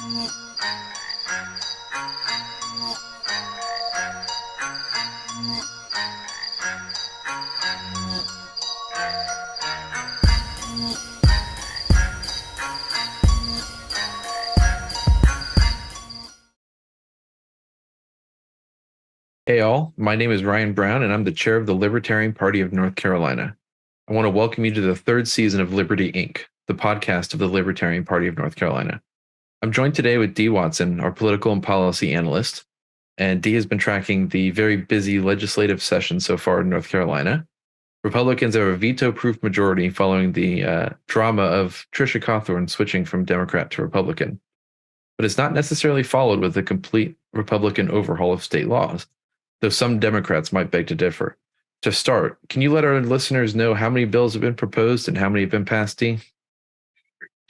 Hey all, my name is Ryan Brown and I'm the chair of the Libertarian Party of North Carolina. I want to welcome you to the third season of Liberty Inc., the podcast of the Libertarian Party of North Carolina. I'm joined today with Dee Watson, our political and policy analyst, and Dee has been tracking the very busy legislative session so far in North Carolina. Republicans have a veto-proof majority following the drama of Tricia Cawthorn switching from Democrat to Republican. But it's not necessarily followed with a complete Republican overhaul of state laws, though some Democrats might beg to differ. To start, can you let our listeners know how many bills have been proposed and how many have been passed, Dee?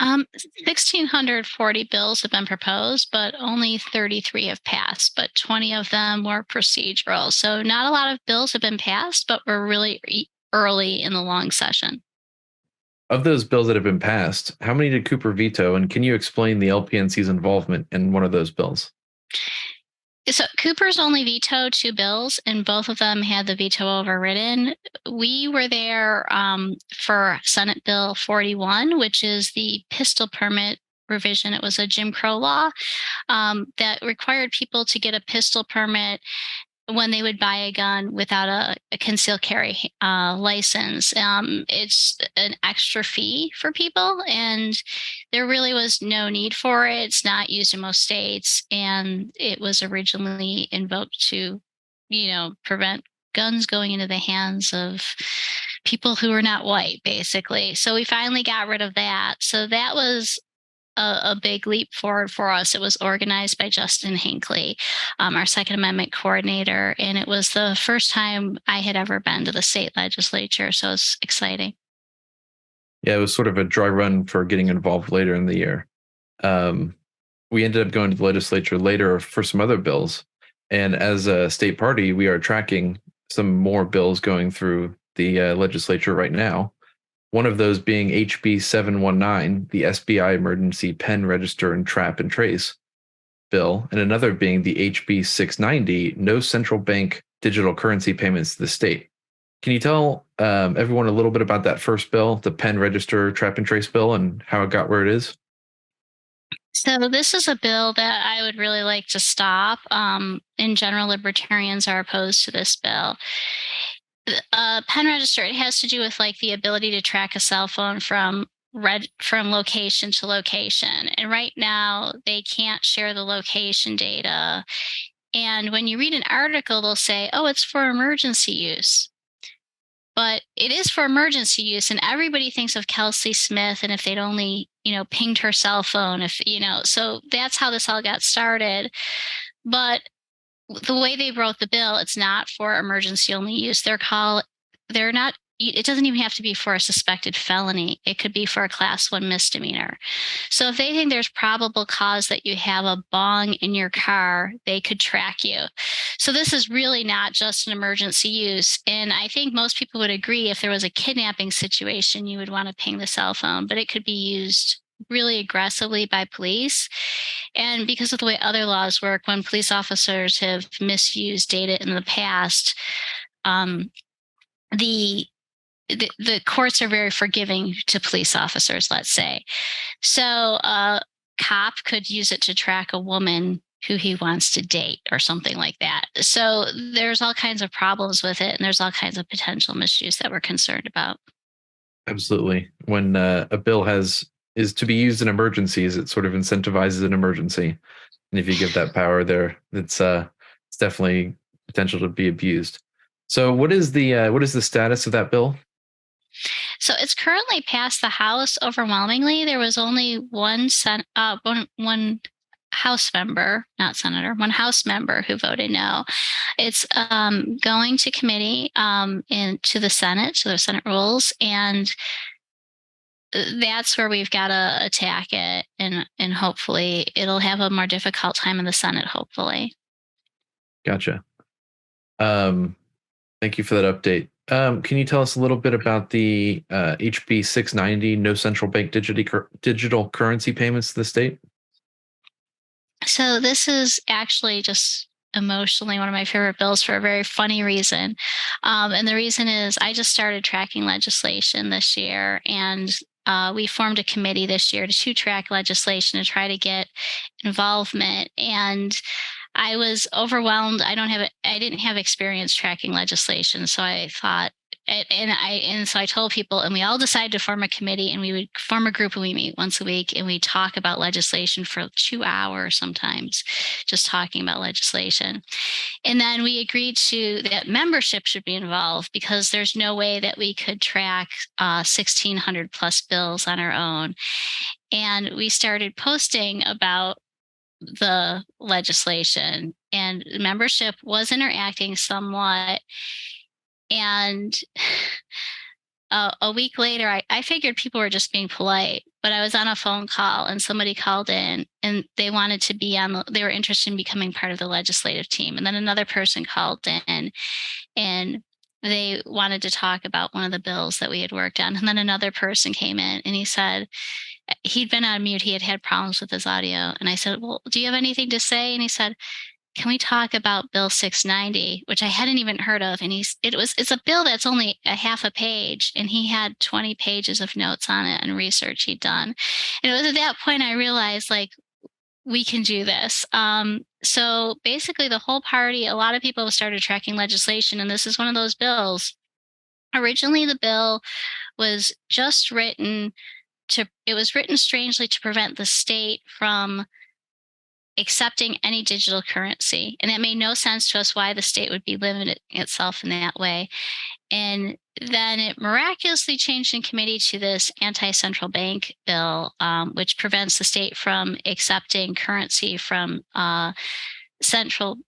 1,640 bills have been proposed, but only 33 have passed, but 20 of them were procedural. So not a lot of bills have been passed, but we're really early in the long session. Of those bills that have been passed, how many did Cooper veto, and can you explain the LPNC's involvement in one of those bills? So Cooper's only vetoed 2 bills, and both of them had the veto overridden. We were there for Senate Bill 41, which is the pistol permit revision. It was a Jim Crow law that required people to get a pistol permit when they would buy a gun without a concealed carry license. It's an extra fee for people, and there really was no need for it. It's not used in most states, and it was originally invoked to, prevent guns going into the hands of people who are not white, basically. So we finally got rid of that. So that was a big leap forward for us. It was organized by Justin Hinckley, our Second Amendment coordinator, and it was the first time I had ever been to the state legislature, so it's exciting. Yeah, it was sort of a dry run for getting involved later in the year. We ended up going to the legislature later for some other bills, and as a state party, we are tracking some more bills going through the legislature right now. One of those being HB 719, the SBI Emergency Pen Register and Trap and Trace bill, and another being the HB 690, No Central Bank Digital Currency Payments to the State. Can you tell everyone a little bit about that first bill, the Pen Register Trap and Trace bill, and how it got where it is? So this is a bill that I would really like to stop. In general, libertarians are opposed to this bill. Pen register, it has to do with like the ability to track a cell phone from location to location. And right now they can't share the location data. And when you read an article, they'll say, oh, it's for emergency use. But it is for emergency use, and everybody thinks of Kelsey Smith, and if they'd only, pinged her cell phone, so that's how this all got started. But the way they wrote the bill, it's not for emergency only use. They're not, it doesn't even have to be for a suspected felony. It could be for a class 1 misdemeanor. So if they think there's probable cause that you have a bong in your car, they could track you. So this is really not just an emergency use. And I think most people would agree if there was a kidnapping situation, you would want to ping the cell phone, but it could be used really aggressively by police. And because of the way other laws work, when police officers have misused data in the past, the courts are very forgiving to police officers, let's say. So a cop could use it to track a woman who he wants to date or something like that. So there's all kinds of problems with it, and there's all kinds of potential misuse that we're concerned about. Absolutely. When a bill is to be used in emergencies, it sort of incentivizes an emergency. And if you give that power there, it's definitely potential to be abused. So what is the status of that bill? So it's currently passed the House overwhelmingly. There was only one House member, not senator, one House member who voted no. It's going to committee to the Senate, so the Senate rules, and that's where we've got to attack it, and hopefully it'll have a more difficult time in the Senate, hopefully. Gotcha. Thank you for that update. Can you tell us a little bit about the HB 690, no central bank digital currency payments to the state? So this is actually just emotionally one of my favorite bills for a very funny reason. And the reason is I just started tracking legislation this year, and we formed a committee this year to track legislation to try to get involvement. And I was overwhelmed. I didn't have experience tracking legislation, so I thought, so I told people, and we all decided to form a committee, and we would form a group, and we meet once a week, and we talk about legislation for 2 hours sometimes, just talking about legislation. And then we agreed to that membership should be involved, because there's no way that we could track 1,600 plus bills on our own. And we started posting about the legislation, and membership was interacting somewhat. And a week later, I figured people were just being polite, but I was on a phone call and somebody called in and they wanted to they were interested in becoming part of the legislative team. And then another person called in and they wanted to talk about one of the bills that we had worked on. And then another person came in and he said, he'd been on mute. He had problems with his audio. And I said, well, do you have anything to say? And he said, can we talk about Bill 690, which I hadn't even heard of? And it's a bill that's only a half a page, and he had 20 pages of notes on it and research he'd done. And it was at that point I realized, like, we can do this. So basically the whole party, a lot of people started tracking legislation, and this is one of those bills. Originally, the bill was just it was written strangely to prevent the state from accepting any digital currency. And that made no sense to us why the state would be limiting itself in that way. And then it miraculously changed in committee to this anti-central bank bill, which prevents the state from accepting currency from central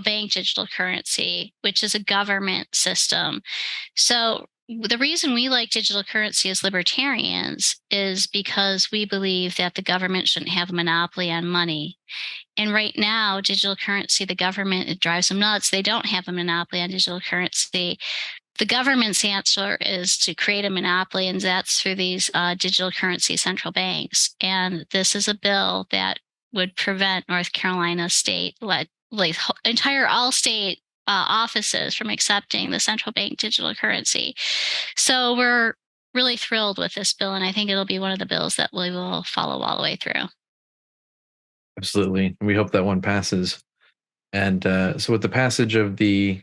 bank digital currency, which is a government system. So the reason we like digital currency as libertarians is because we believe that the government shouldn't have a monopoly on money. And right now, digital currency, the government, it drives them nuts. They don't have a monopoly on digital currency. The government's answer is to create a monopoly, and that's through these digital currency central banks. And this is a bill that would prevent North Carolina state, entire all state offices from accepting the central bank digital currency. So we're really thrilled with this bill, and I think it'll be one of the bills that we will follow all the way through. Absolutely. We hope that one passes. And so with the passage of the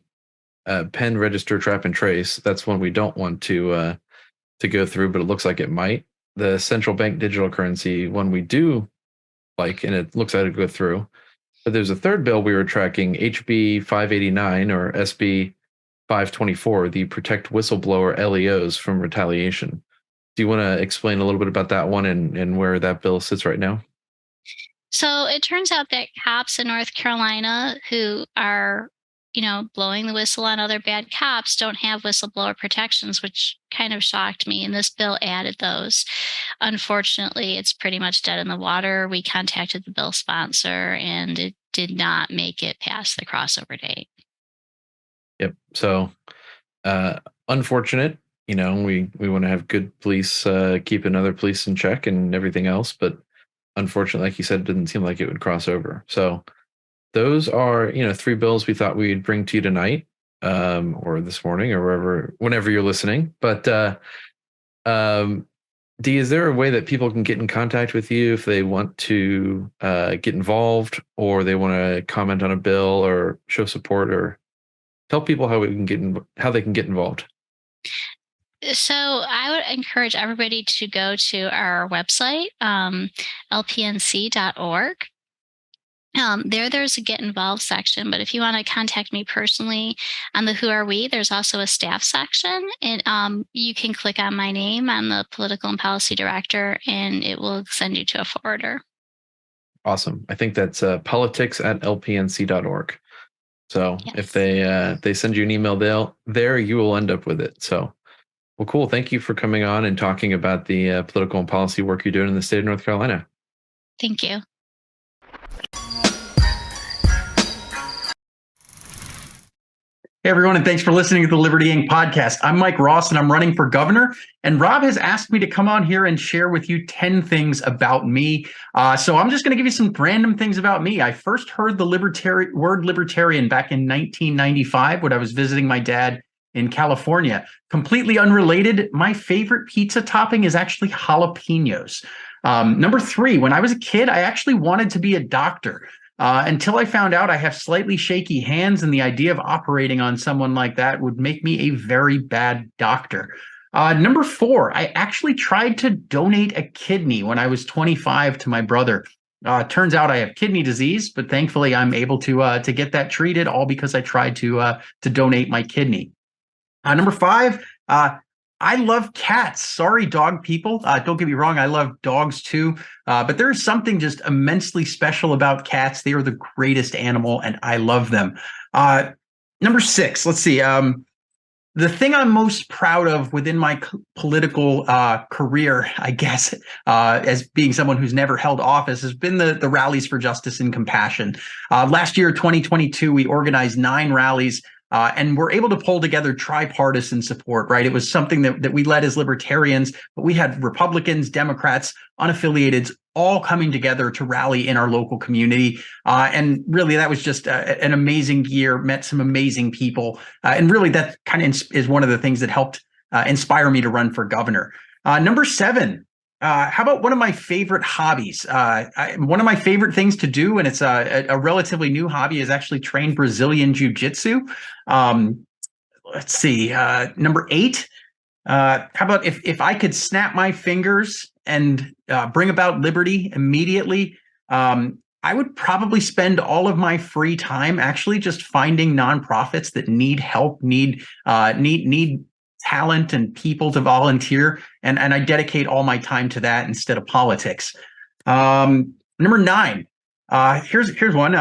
pen, register, trap, and trace, that's one we don't want to go through, but it looks like it might. The central bank digital currency one we do like, and it looks like it'll go through. But there's a third bill we were tracking, HB 589 or SB 524, the Protect Whistleblower LEOs from Retaliation. Do you want to explain a little bit about that one and where that bill sits right now? So it turns out that cops in North Carolina who are, blowing the whistle on other bad cops don't have whistleblower protections, which kind of shocked me. And this bill added those. Unfortunately, it's pretty much dead in the water. We contacted the bill sponsor and it did not make it past the crossover date. Yep. So unfortunate. We want to have good police, keeping other police in check and everything else. But unfortunately, like you said, it didn't seem like it would cross over. So those are, three bills we thought we'd bring to you tonight, or this morning, or whenever you're listening. But Dee, is there a way that people can get in contact with you if they want to get involved, or they want to comment on a bill or show support, or tell people how they can get involved? So I would encourage everybody to go to our website, lpnc.org. There's a get involved section, but if you want to contact me personally on the Who Are We, there's also a staff section, and you can click on my name. I'm the political and policy director, and it will send you to a forwarder. Awesome. I think that's politics@lpnc.org. So yes. If they send you an email there, you will end up with it. So, well, cool. Thank you for coming on and talking about the political and policy work you're doing in the state of North Carolina. Thank you. Hey, everyone, and thanks for listening to the Liberty Inc. podcast. I'm Mike Ross, and I'm running for governor. And Rob has asked me to come on here and share with you 10 things about me. So I'm just going to give you some random things about me. I first heard the word libertarian back in 1995 when I was visiting my dad in California. Completely unrelated, my favorite pizza topping is actually jalapenos. Number 3, when I was a kid, I actually wanted to be a doctor. Until I found out I have slightly shaky hands, and the idea of operating on someone like that would make me a very bad doctor. Number 4, I actually tried to donate a kidney when I was 25 to my brother. Turns out I have kidney disease, but thankfully I'm able to get that treated, all because I tried to donate my kidney. Number 5, I love cats. Sorry, dog people. Don't get me wrong. I love dogs too. But there is something just immensely special about cats. They are the greatest animal, and I love them. Number 6, let's see. The thing I'm most proud of within my political career, I guess, as being someone who's never held office, has been the rallies for justice and compassion. Last year, 2022, we organized 9 rallies. And we're able to pull together tripartisan support, right? It was something that we led as libertarians, but we had Republicans, Democrats, unaffiliateds, all coming together to rally in our local community. And really, that was just an amazing year, met some amazing people. And really, that kind of is one of the things that helped inspire me to run for governor. Number 7, how about one of my favorite hobbies? One of my favorite things to do, and it's a relatively new hobby, is actually train Brazilian Jiu-Jitsu. Let's see, number 8. How about if I could snap my fingers and bring about liberty immediately? I would probably spend all of my free time actually just finding nonprofits that need help, need talent and people to volunteer, and I dedicate all my time to that instead of politics. Number 9, here's one.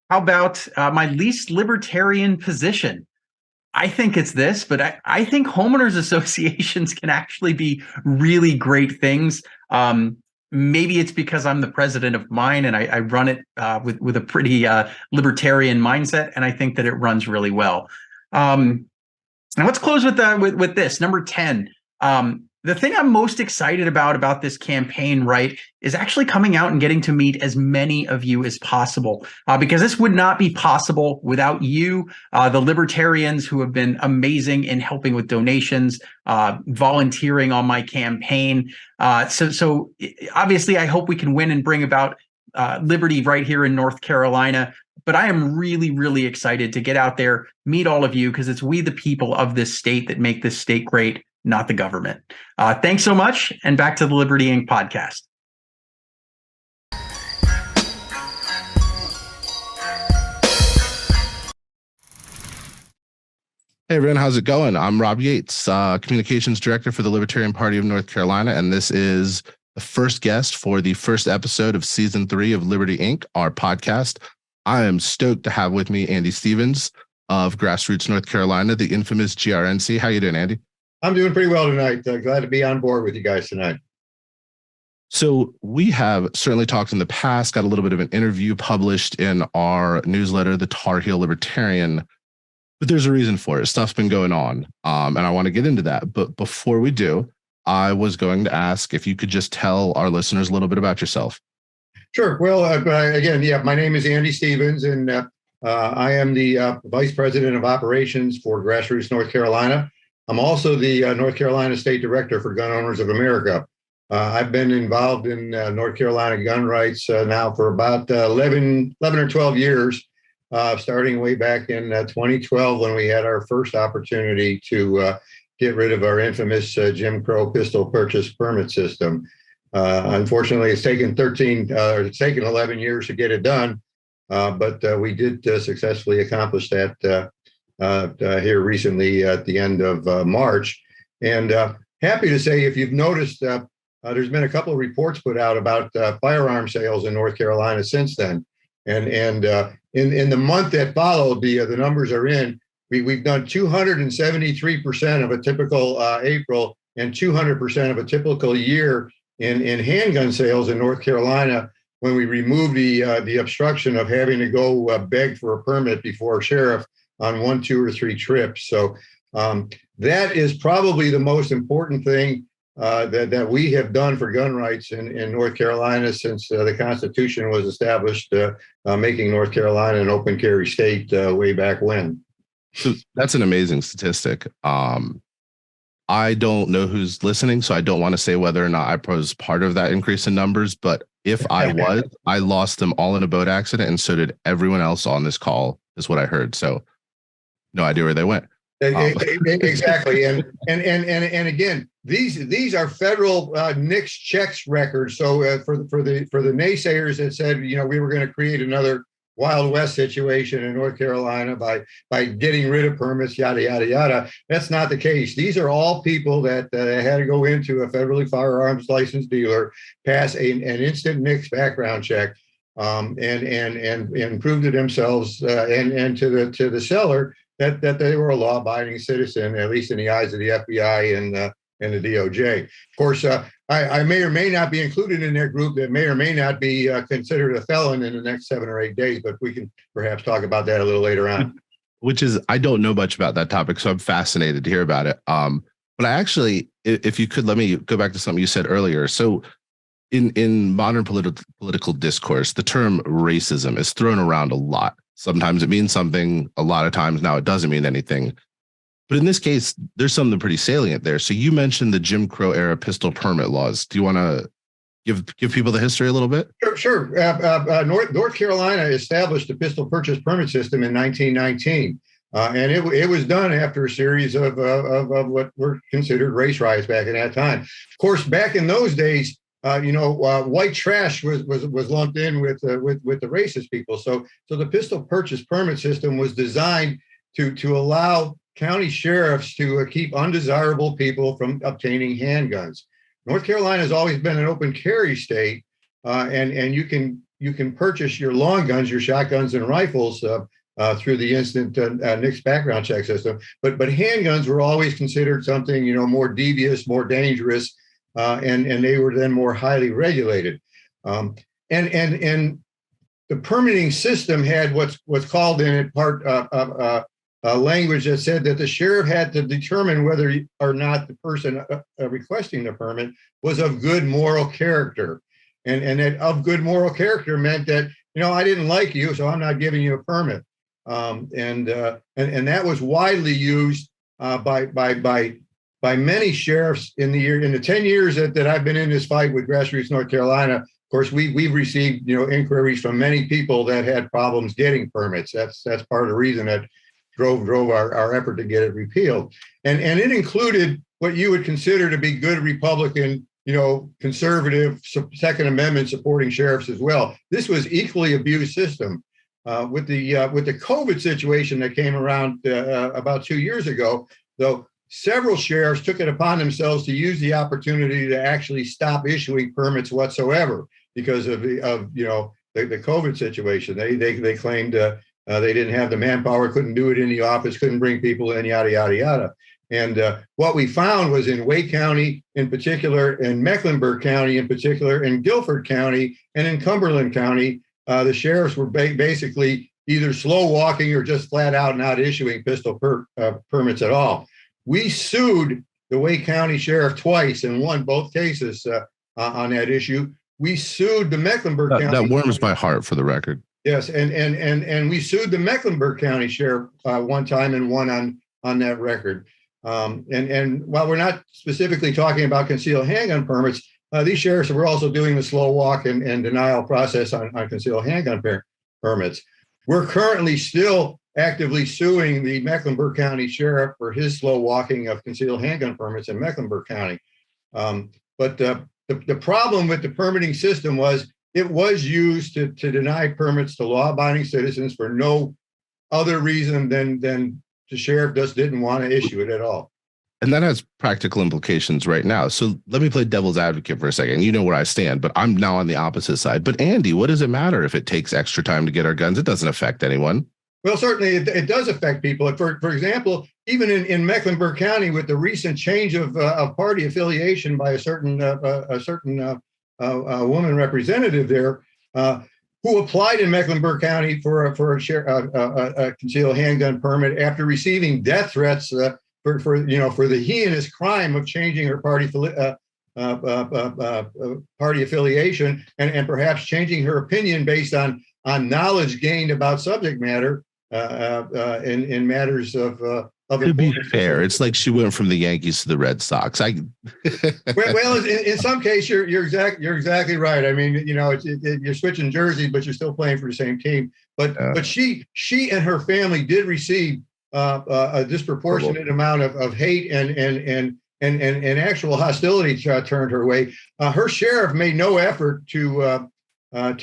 How about my least libertarian position? I think it's this, but I think homeowners associations can actually be really great things. Maybe it's because I'm the president of mine and I run it with a pretty libertarian mindset, and I think that it runs really well. Now let's close with this. Number 10. The thing I'm most excited about this campaign, right, is actually coming out and getting to meet as many of you as possible, because this would not be possible without you, the libertarians who have been amazing in helping with donations, volunteering on my campaign. So obviously, I hope we can win and bring about liberty right here in North Carolina. But I am really, really excited to get out there, meet all of you, because it's we, the people of this state, that make this state great, not the government. Thanks so much, and back to the Liberty Inc. podcast. Hey everyone, how's it going? I'm Rob Yates, Communications Director for the Libertarian Party of North Carolina, and this is the first guest for the first episode of Season 3 of Liberty Inc., our podcast. I am stoked to have with me Andy Stevens of Grassroots North Carolina, the infamous GRNC. How you doing, Andy? I'm doing pretty well tonight. Glad to be on board with you guys tonight. So we have certainly talked in the past, got a little bit of an interview published in our newsletter, the Tar Heel Libertarian, but there's a reason for it. Stuff's been going on, and I want to get into that. But before we do, I was going to ask if you could just tell our listeners a little bit about yourself. Sure. Well, again, my name is Andy Stevens, and I am the Vice President of Operations for Grassroots North Carolina. I'm also the North Carolina State Director for Gun Owners of America. I've been involved in North Carolina gun rights now for about 11 or 12 years, starting way back in 2012 when we had our first opportunity to get rid of our infamous Jim Crow pistol purchase permit system. Unfortunately, it's taken 11 years to get it done, but we did successfully accomplish that here recently at the end of March. And happy to say, if you've noticed, there's been a couple of reports put out about firearm sales in North Carolina since then. And in the month that followed, the numbers are in. We've done 273% of a typical April and 200% of a typical year in handgun sales in North Carolina, when we removed the obstruction of having to go beg for a permit before a sheriff on 1, 2, or 3 trips. So that is probably the most important thing that we have done for gun rights in North Carolina since the Constitution was established, making North Carolina an open carry state way back when. So that's an amazing statistic. I don't know who's listening, so I don't want to say whether or not I was part of that increase in numbers. But if I was, I lost them all in a boat accident, and so did everyone else on this call, is what I heard. So no idea where they went. Exactly, and again, these are federal NICS checks records. So for the naysayers that said, we were going to create another Wild West situation in North Carolina by getting rid of permits, yada yada yada, that's not the case. These are all people that had to go into a federally firearms licensed dealer, pass an instant NICS background check, and prove to themselves and to the seller that they were a law-abiding citizen, at least in the eyes of the FBI and the DOJ. Of course, I may or may not be included in their group that may or may not be considered a felon in the next 7 or 8 days, but we can perhaps talk about that a little later on. Which is, I don't know much about that topic, so I'm fascinated to hear about it. But I actually, if you could, let me go back to something you said earlier. So in modern political discourse, the term racism is thrown around a lot. Sometimes it means something, a lot of times now it doesn't mean anything. But in this case, there's something pretty salient there. So you mentioned the Jim Crow era pistol permit laws. Do you want to give people the history a little bit? Sure. North Carolina established the pistol purchase permit system in 1919. And it was done after a series of what were considered race riots back in that time. Of course, back in those days, white trash was lumped in with the racist people. So the pistol purchase permit system was designed to allow county sheriffs to keep undesirable people from obtaining handguns. North Carolina has always been an open carry state, and you can purchase your long guns, your shotguns and rifles through the instant NICS background check system. But handguns were always considered something more devious, more dangerous. And they were then more highly regulated, and the permitting system had what's called in it part language that said that the sheriff had to determine whether or not the person requesting the permit was of good moral character, and that of good moral character meant that I didn't like you, so I'm not giving you a permit, and that was widely used by many sheriffs in the 10 years that I've been in this fight with Grassroots North Carolina. Of course, we've received inquiries from many people that had problems getting permits. That's part of the reason that drove our effort to get it repealed. And it included what you would consider to be good Republican, conservative Second Amendment supporting sheriffs as well. This was equally abused system. With the COVID situation that came around about 2 years ago, though, several sheriffs took it upon themselves to use the opportunity to actually stop issuing permits whatsoever because of the COVID situation. They claimed they didn't have the manpower, couldn't do it in the office, couldn't bring people in, yada yada yada. And what we found was in Wake County in particular, in Mecklenburg County in particular, in Guilford County, and in Cumberland County, the sheriffs were basically either slow walking or just flat out not issuing pistol permits at all. We sued the Wake County Sheriff twice and won both cases on that issue. We sued the Mecklenburg County. That warms my heart, for the record. Yes, and we sued the Mecklenburg County Sheriff one time and won on that record. And while we're not specifically talking about concealed handgun permits, these sheriffs were also doing the slow walk and denial process on concealed handgun permits. We're currently still actively suing the Mecklenburg County Sheriff for his slow walking of concealed handgun permits in Mecklenburg County. But the problem with the permitting system was it was used to deny permits to law-abiding citizens for no other reason than the sheriff just didn't want to issue it at all. And that has practical implications right now. So let me play devil's advocate for a second. You know where I stand, but I'm now on the opposite side. But Andy, what does it matter if it takes extra time to get our guns? It doesn't affect anyone. Well, certainly it does affect people. For example, even in Mecklenburg County, with the recent change of party affiliation by a certain woman representative there, who applied in Mecklenburg County for a concealed handgun permit after receiving death threats for the heinous crime of changing her party affiliation and perhaps changing her opinion based on knowledge gained about subject matter in matters of to be fair, it's like she went from the Yankees to the Red Sox. Well, in some case, you're exactly right. I mean, you're switching jerseys, but you're still playing for the same team. But she and her family did receive a disproportionate amount of hate and actual hostility turned her way. Her sheriff made no effort to move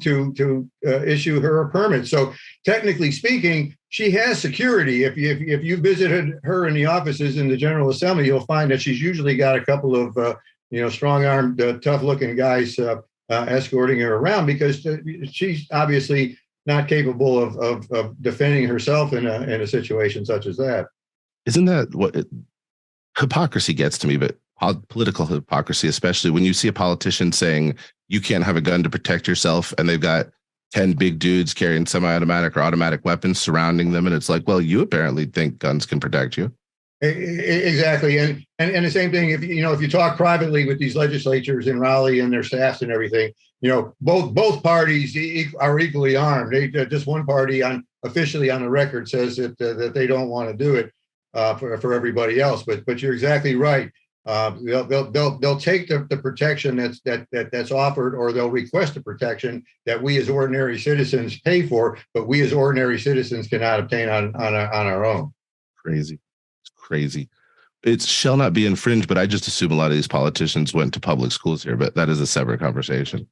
to issue her a permit. So technically speaking, she has security. If you visited her in the offices in the General Assembly, you'll find that she's usually got a couple of strong-armed, tough-looking guys escorting her around because she's obviously not capable of defending herself in a situation such as that. Isn't that what hypocrisy gets to me? But political hypocrisy, especially when you see a politician saying you can't have a gun to protect yourself, and they've got 10 big dudes carrying semi-automatic or automatic weapons surrounding them, and it's like, well, you apparently think guns can protect you. Exactly, and the same thing. If you talk privately with these legislatures in Raleigh and their staffs and everything, both parties are equally armed. Just one party officially on the record says that they don't want to do it for everybody else. But you're exactly right. They'll take the protection that's offered, or they'll request the protection that we as ordinary citizens pay for, but we as ordinary citizens cannot obtain on our own. Crazy. It's crazy. It shall not be infringed, but I just assume a lot of these politicians went to public schools here, but that is a separate conversation.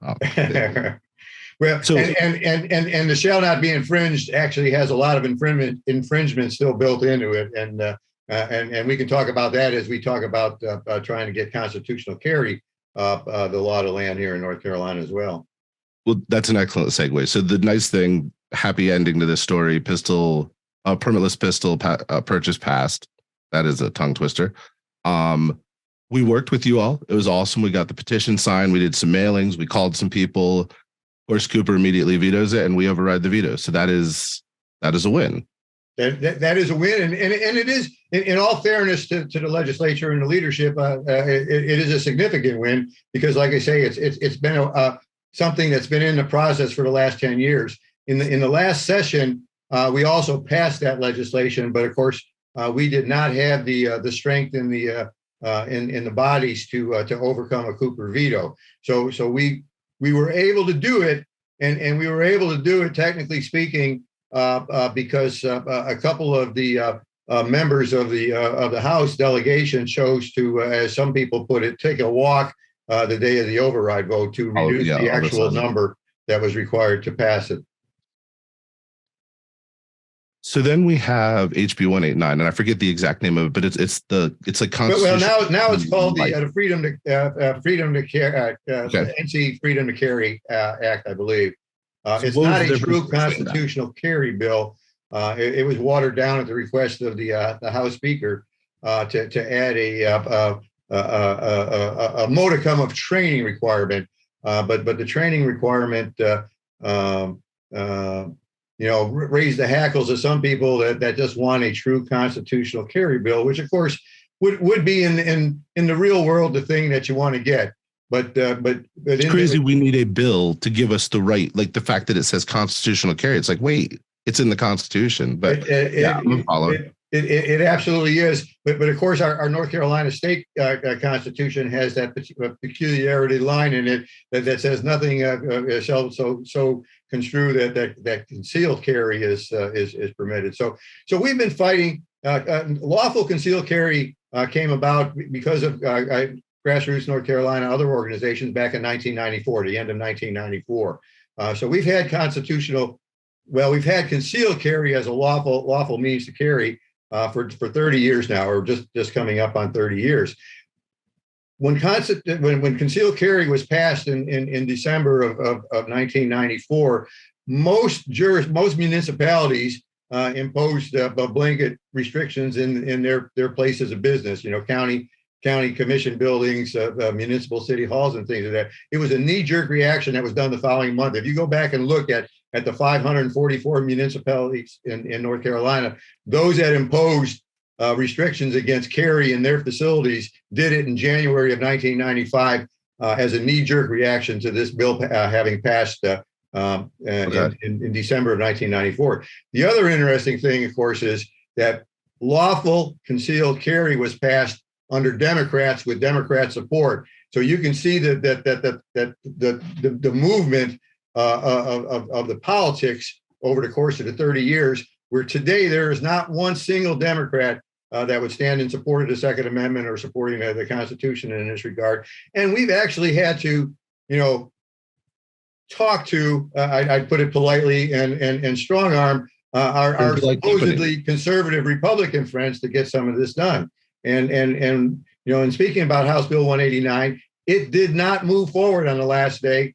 Well, so, and the shall not be infringed actually has a lot of infringement still built into it, and we can talk about that as we talk about trying to get constitutional carry the law to land here in North Carolina as well. Well, that's an excellent segue. So the nice thing, happy ending to this story: permitless pistol purchase passed. That is a tongue twister. We worked with you all. It was awesome. We got the petition signed. We did some mailings. We called some people. Of course, Cooper immediately vetoes it, and we override the veto. So that is a win. That is a win, and it is, in all fairness to the legislature and the leadership, it is a significant win because, like I say, it's been something that's been in the process for the last 10 years. In the last session, we also passed that legislation, but of course, we did not have the strength in the bodies to overcome a Cooper veto. So we were able to do it, and we were able to do it, technically speaking, because a couple of the members of the House delegation chose to, as some people put it, take a walk the day of the override vote to reduce the actual number that was required to pass it. So then we have HB 189, and I forget the exact name of it, but it's like constitution. Well, now it's called the Freedom to Carry NC Freedom to Carry Act, I believe. It's not a true constitutional carry bill. It was watered down at the request of the House Speaker to add a modicum of training requirement. But the training requirement raise the hackles of some people that just want a true constitutional carry bill, which of course would be in the real world the thing that you want to get. But it's crazy. We need a bill to give us the right, like the fact that it says constitutional carry. It's like, wait, it's in the Constitution. But it absolutely is. But of course, our North Carolina state Constitution has that peculiarity line in it that says nothing shall so construe that concealed carry is permitted. So we've been fighting. Lawful concealed carry came about because of Grassroots North Carolina, other organizations back in 1994, the end of 1994. So we've had we've had concealed carry as a lawful means to carry for 30 years now, or just coming up on 30 years. When concealed carry was passed in December of 1994, most municipalities imposed blanket restrictions in their places of business. county commission buildings, municipal city halls, and things like that. It was a knee-jerk reaction that was done the following month. If you go back and look at the 544 municipalities in North Carolina, those that imposed restrictions against carry in their facilities did it in January of 1995 as a knee-jerk reaction to this bill having passed in December of 1994. The other interesting thing, of course, is that lawful concealed carry was passed under Democrats with Democrat support. So you can see that the movement of the politics over the course of the 30 years, where today there is not one single Democrat that would stand in support of the Second Amendment or supporting the Constitution in this regard. And we've actually had to, talk to, I'd put it politely, and strong arm our supposedly conservative Republican friends to get some of this done. And speaking about House Bill 189, it did not move forward on the last day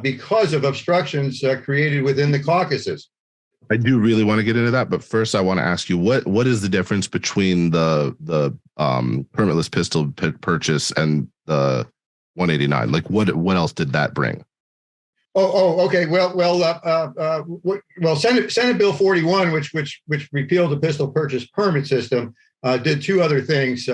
because of obstructions created within the caucuses. I do really want to get into that, but first I want to ask you what is the difference between the permitless pistol purchase and the 189? Like what else did that bring? Okay. Well, Senate Bill 41, which repealed the pistol purchase permit system, did two other things.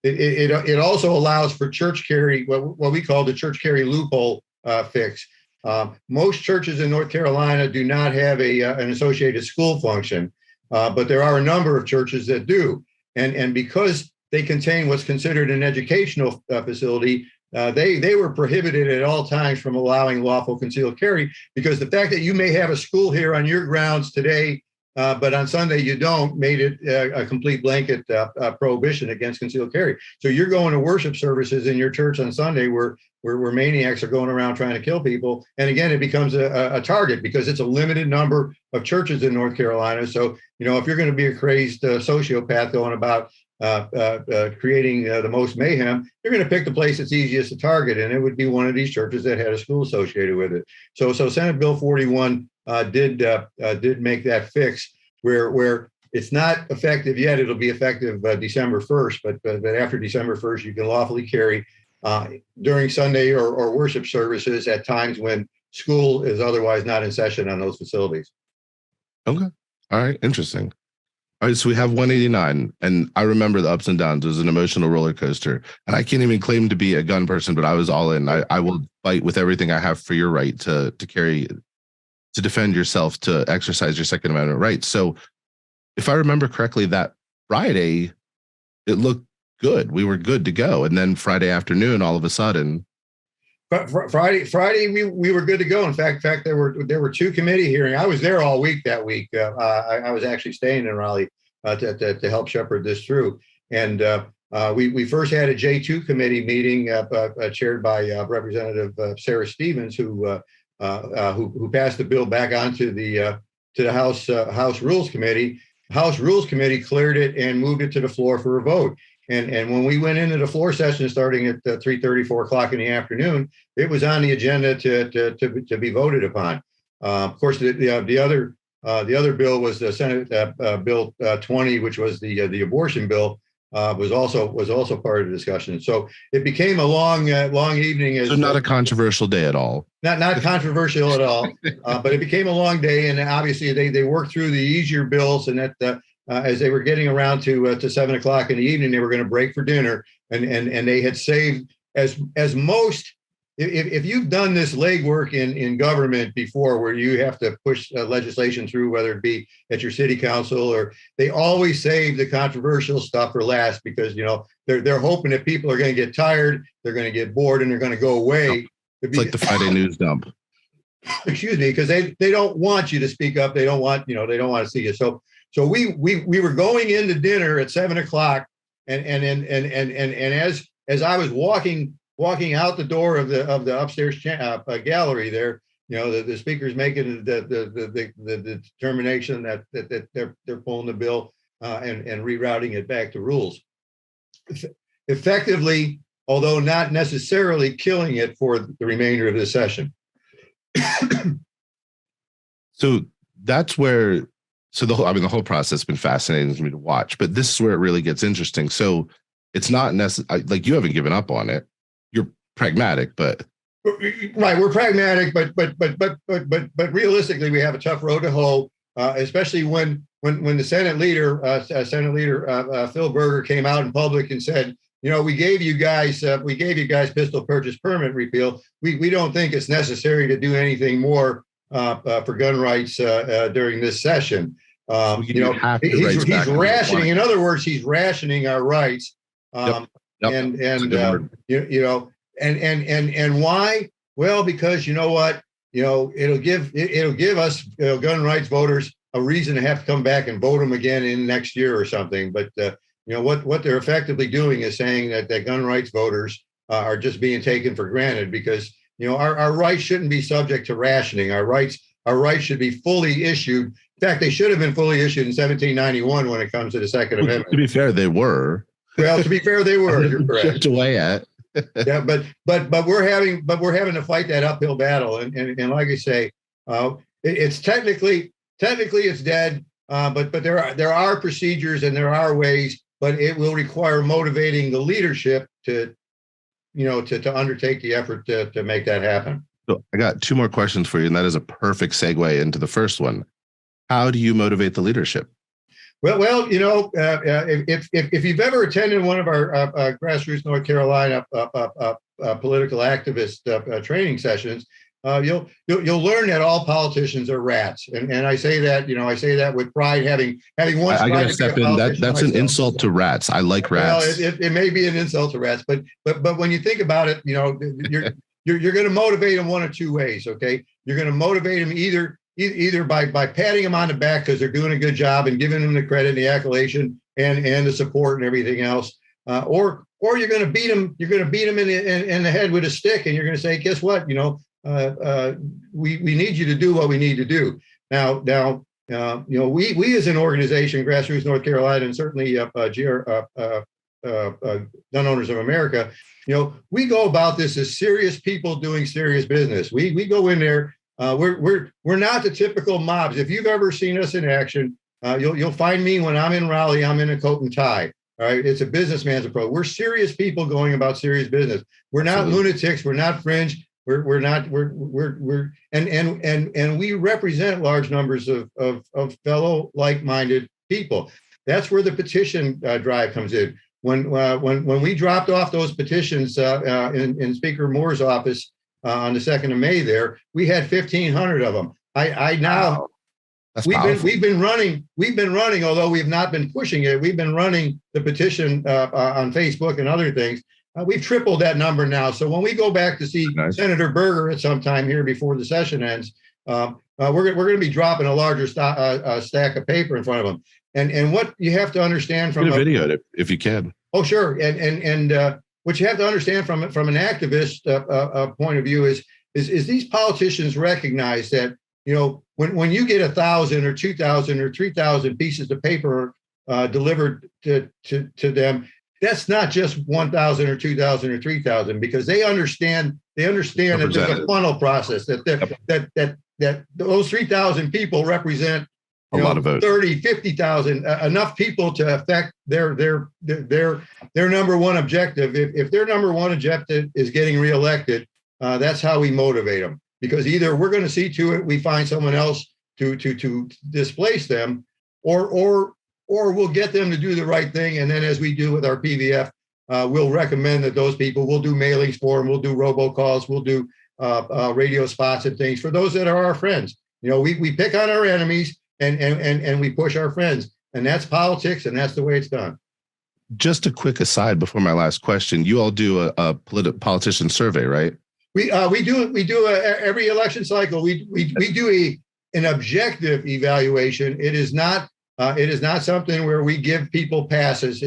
It also allows for church carry, what we call the church carry loophole fix. Most churches in North Carolina do not have an associated school function, but there are a number of churches that do. And because they contain what's considered an educational facility, they were prohibited at all times from allowing lawful concealed carry, because the fact that you may have a school here on your grounds today, but on Sunday you don't, made it a complete blanket prohibition against concealed carry. So you're going to worship services in your church on Sunday where maniacs are going around trying to kill people. And again, it becomes a target because it's a limited number of churches in North Carolina. So, if you're going to be a crazed sociopath going about creating the most mayhem, you're going to pick the place that's easiest to target, and it would be one of these churches that had a school associated with it. So Senate Bill 41 did make that fix where it's not effective yet. It'll be effective December 1st, but after December 1st, you can lawfully carry during Sunday or worship services at times when school is otherwise not in session on those facilities. Okay. All right. Interesting. All right, so we have 189, and I remember the ups and downs. It was an emotional roller coaster, and I can't even claim to be a gun person, but I was all in. I will fight with everything I have for your right to carry, to defend yourself, to exercise your Second Amendment rights. So if I remember correctly, that Friday, it looked good. We were good to go. And then Friday afternoon, all of a sudden. Friday, we were good to go. In fact, there were two committee hearings. I was there all week that week. I was actually staying in Raleigh to help shepherd this through. And we first had a J2 committee meeting chaired by Representative Sarah Stevens, who passed the bill back onto the House Rules Committee. House Rules Committee cleared it and moved it to the floor for a vote. And when we went into the floor session starting at 3:30, 4 o'clock in the afternoon, it was on the agenda to be voted upon. Of course, the other bill was the Senate Bill 20, which was the abortion bill, was also part of the discussion. So it became a long evening. So not a controversial day at all. Not controversial at all, but it became a long day, and obviously they worked through the easier bills, and that. As they were getting around to 7 o'clock in the evening, they were going to break for dinner, and they had saved as most. If you've done this legwork in government before, where you have to push legislation through, whether it be at your city council, or they always save the controversial stuff for last, because they're hoping that people are going to get tired, they're going to get bored, and they're going to go away. It's like the Friday news dump. Excuse me, because they don't want you to speak up. They don't want to see you. So we were going into dinner at 7 o'clock, and as I was walking out the door of the upstairs gallery there, the speaker's making the determination that they're pulling the bill and rerouting it back to rules, effectively, although not necessarily killing it for the remainder of the session. So that's where So the whole process has been fascinating to me to watch, but this is where it really gets interesting. So it's not necessary, like you haven't given up on it. You're pragmatic, but right, we're pragmatic, but realistically, we have a tough road to hoe, especially when the Senate leader, Phil Berger, came out in public and said, we gave you guys pistol purchase permit repeal. We don't think it's necessary to do anything more for gun rights during this session. He's rationing. In other words, he's rationing our rights. And why? Well, because you know what? It'll give us gun rights voters a reason to have to come back and vote them again in next year or something. But what they're effectively doing is saying that gun rights voters are just being taken for granted because our rights shouldn't be subject to rationing. Our rights should be fully issued. In fact, they should have been fully issued in 1791 when it comes to the Second Amendment. To be fair, they were. Well, to be fair, they were. You're correct. Chipped away at. Yeah, but we're having to fight that uphill battle, and like I say, it's technically it's dead. But there are procedures and there are ways, but it will require motivating the leadership to undertake the effort to make that happen. So I got two more questions for you, and that is a perfect segue into the first one. How do you motivate the leadership? Well, if you've ever attended one of our grassroots North Carolina political activist training sessions, you'll learn that all politicians are rats, and I say that with pride, having once. I got to step in. That's an insult to rats. I like rats. Well, it may be an insult to rats, but when you think about it, you're going to motivate them one of two ways. Okay, you're going to motivate them either by patting them on the back because they're doing a good job and giving them the credit, the accolation, and the support and everything else, or you're going to beat them. You're going to beat them in the head with a stick, and you're going to say, "Guess what? We need you to do what we need to do." Now, we as an organization, Grassroots North Carolina, and certainly Gun Owners of America, we go about this as serious people doing serious business. We go in there. We're not the typical mobs. If you've ever seen us in action, you'll find me when I'm in Raleigh. I'm in a coat and tie. All right, it's a businessman's approach. We're serious people going about serious business. We're not lunatics. We're not fringe. We're not. And we represent large numbers of fellow like-minded people. That's where the petition drive comes in. When we dropped off those petitions in Speaker Moore's office. On the 2nd of May there, we had 1,500 of them. We've been running, although we've not been pushing it. We've been running the petition on Facebook and other things. We've tripled that number now. So when we go back to see Senator Berger at some time here before the session ends, we're going to be dropping a larger stack of paper in front of them. And what you have to understand from a video if you can. Oh, sure. And what you have to understand from an activist point of view is these politicians recognize that when you get 1,000 or 2,000 or 3,000 pieces of paper delivered to them, that's not just 1,000 or 2,000 or 3,000 because they understand that there's a funnel process that those 3,000 people represent. A lot of votes. 30, 50,000, enough people to affect their number one objective. If their number one objective is getting reelected, that's how we motivate them. Because either we're going to see to it we find someone else to displace them, or we'll get them to do the right thing. And then, as we do with our PVF, we'll recommend that those people. We'll do mailings for them. We'll do robocalls. We'll do radio spots and things for those that are our friends. We pick on our enemies. And we push our friends, and that's politics, and that's the way it's done. Just a quick aside before my last question: you all do a politician survey, right? We do every election cycle. We do an objective evaluation. It is not something where we give people passes.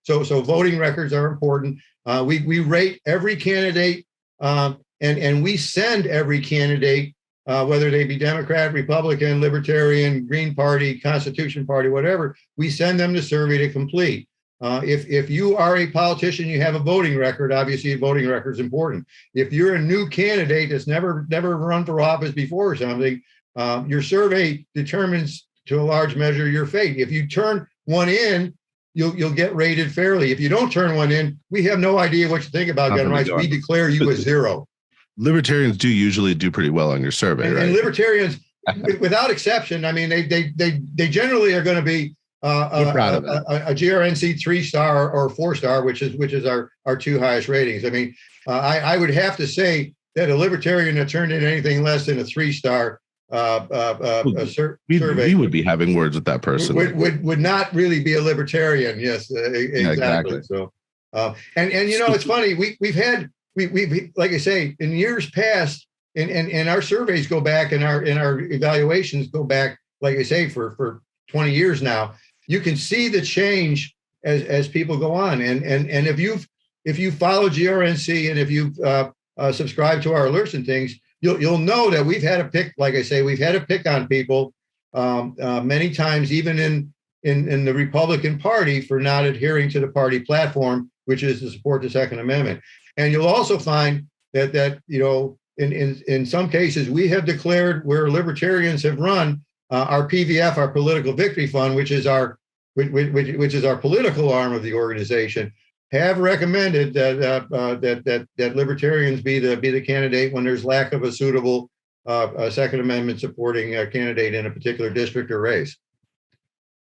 So voting records are important. We rate every candidate, and we send every candidate. Whether they be Democrat, Republican, Libertarian, Green Party, Constitution Party, whatever, we send them the survey to complete. If you are a politician, you have a voting record, obviously a voting record is important. If you're a new candidate that's never run for office before or something, your survey determines to a large measure your fate. If you turn one in, you'll get rated fairly. If you don't turn one in, we have no idea what you think about gun rights. We declare you a zero. Libertarians do usually do pretty well on your survey, right? And libertarians, without exception, I mean, they generally are going to be a GRNC 3-star or 4-star, which is our two highest ratings. I mean, I would have to say that a libertarian that turned in anything less than a 3-star survey, we would be having words with that person. Would not really be a libertarian. Yes, exactly. Yeah, exactly. So, and you know, it's funny. We've had like I say, in years past, and our surveys go back, and our evaluations go back, like I say, for 20 years now. You can see the change as people go on, and if you follow GRNC and if you subscribe to our alerts and things, you'll know that we've had to pick, like I say, we've had to pick on people many times, even in the Republican Party, for not adhering to the party platform, which is to support the Second Amendment. And you'll also find that you know, in some cases, we have declared, where libertarians have run, our PVF, our Political Victory Fund, which is our political arm of the organization, have recommended that libertarians be the candidate when there's lack of a suitable Second Amendment supporting candidate in a particular district or race.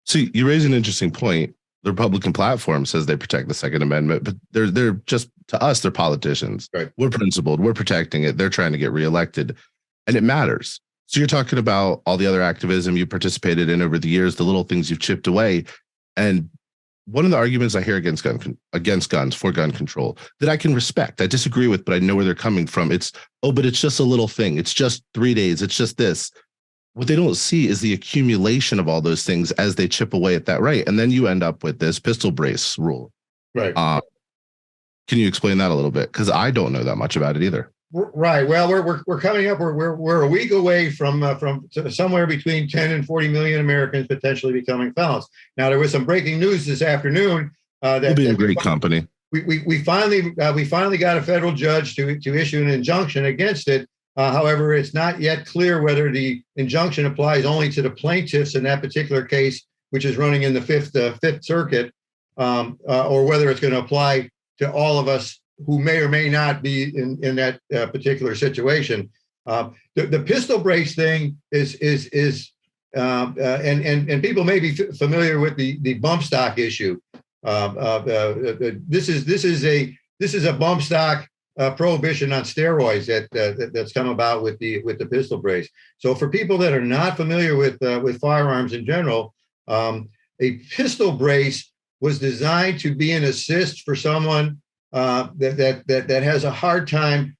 So you raise an interesting point. The Republican platform says they protect the Second Amendment, but they're just, to us, they're politicians. Right. We're principled. We're protecting it. They're trying to get reelected, and it matters. So you're talking about all the other activism you participated in over the years, the little things you've chipped away. And one of the arguments I hear against guns, for gun control, that I can respect, I disagree with, but I know where they're coming from. But it's just a little thing. It's just 3 days. It's just this. What they don't see is the accumulation of all those things as they chip away at that right. And then you end up with this pistol brace rule. Right. Can you explain that a little bit? Because I don't know that much about it either. Right. Well, we're coming up. We're a week away from somewhere between 10 and 40 million Americans potentially becoming felons. Now, there was some breaking news this afternoon. We'll be in great company. We finally got a federal judge to issue an injunction against it. However, it's not yet clear whether the injunction applies only to the plaintiffs in that particular case, which is running in the Fifth Circuit, or whether it's going to apply to all of us who may or may not be in that particular situation. The pistol brace thing is and people may be familiar with the bump stock issue. This is a bump stock prohibition on steroids that's come about with the pistol brace. So for people that are not familiar with firearms in general, a pistol brace was designed to be an assist for someone that has a hard time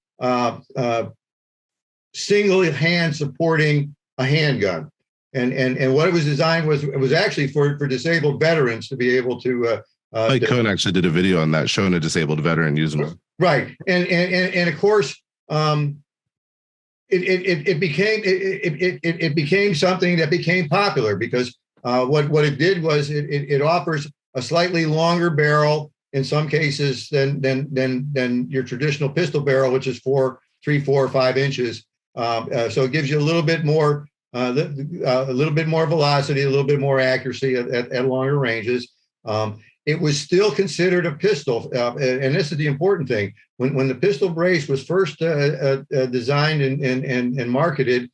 single hand supporting a handgun, and what it was designed was actually for disabled veterans to be able to. Mike Cohn actually did a video on that, showing a disabled veteran using one. Right, and of course, it became something that became popular because what it did was it offers a slightly longer barrel in some cases than your traditional pistol barrel, which is 3, 4, or 5 inches. So it gives you a little bit more velocity, a little bit more accuracy at longer ranges. It was still considered a pistol, and this is the important thing. When the pistol brace was first designed and marketed,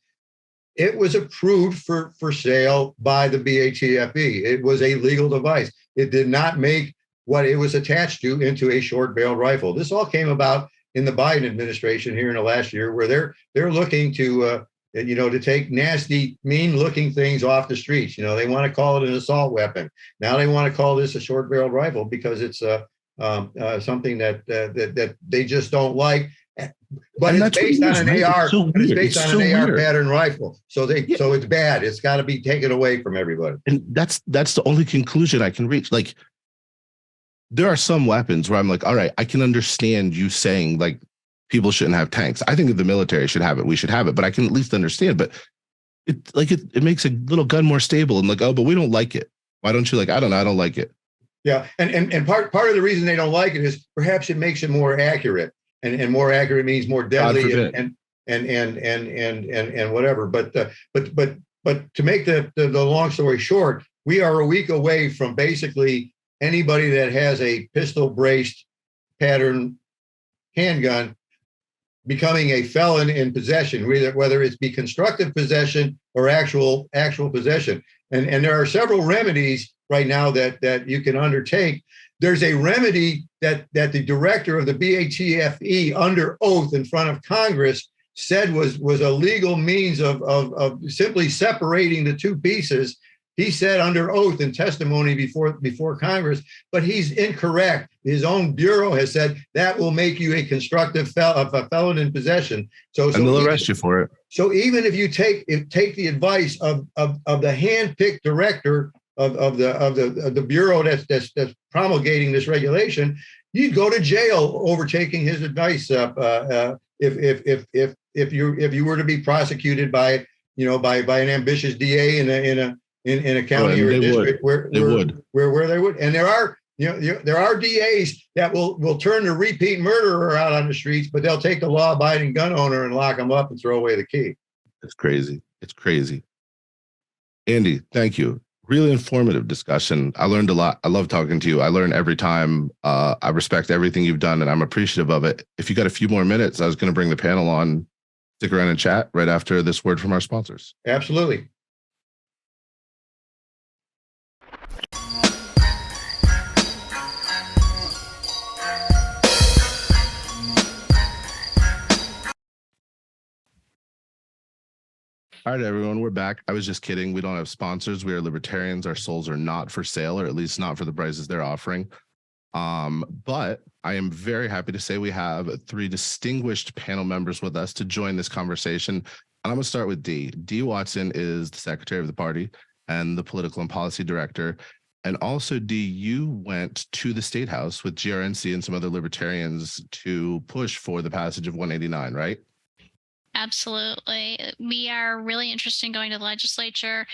it was approved for sale by the BATFE. It was a legal device. It did not make what it was attached to into a short-barreled rifle. This all came about in the Biden administration here in the last year, where they're looking to to take nasty, mean-looking things off the streets. They want to call it an assault weapon. Now they want to call this a short-barreled rifle because it's something that they just don't like. But it's based on an AR. It's based on an AR pattern rifle. So it's bad. It's got to be taken away from everybody. And that's the only conclusion I can reach. Like, there are some weapons where I'm like, all right, I can understand you saying like people shouldn't have tanks. I think if the military should have it, we should have it, but I can at least understand. But it makes a little gun more stable, and like, oh, but we don't like it. Why don't you like? I don't know. I don't like it. Yeah, and part of the reason they don't like it is perhaps it makes it more accurate, and more accurate means more deadly and whatever. But But to make the long story short, we are a week away from basically anybody that has a pistol braced pattern handgun becoming a felon in possession, whether it's be constructive possession or actual possession. And there are several remedies right now that you can undertake. There's a remedy that the director of the BATFE under oath in front of Congress said was a legal means of simply separating the two pieces. He said under oath in testimony before Congress, but he's incorrect. His own bureau has said that will make you a constructive felon in possession. So they'll arrest you for it. So even if you take the advice of the hand-picked director of the bureau that's promulgating this regulation, you'd go to jail overtaking his advice. If you were to be prosecuted by an ambitious DA in a county or a district where they would, and there are DAs that will turn the repeat murderer out on the streets, but they'll take the law-abiding gun owner and lock him up and throw away the key. It's crazy. It's crazy. Andy, thank you. Really informative discussion. I learned a lot. I love talking to you. I learn every time. I respect everything you've done, and I'm appreciative of it. If you got a few more minutes, I was going to bring the panel on. Stick around and chat right after this word from our sponsors. Absolutely. All right, everyone, we're back. I was just kidding. We don't have sponsors. We are libertarians. Our souls are not for sale, or at least not for the prices they're offering. But I am very happy to say we have 3 distinguished panel members with us to join this conversation. And I'm going to start with Dee. Dee Watson is the secretary of the party and the political and policy director. And also, Dee, you went to the State House with GRNC and some other libertarians to push for the passage of 189, right? Absolutely. We are really interested in going to the legislature.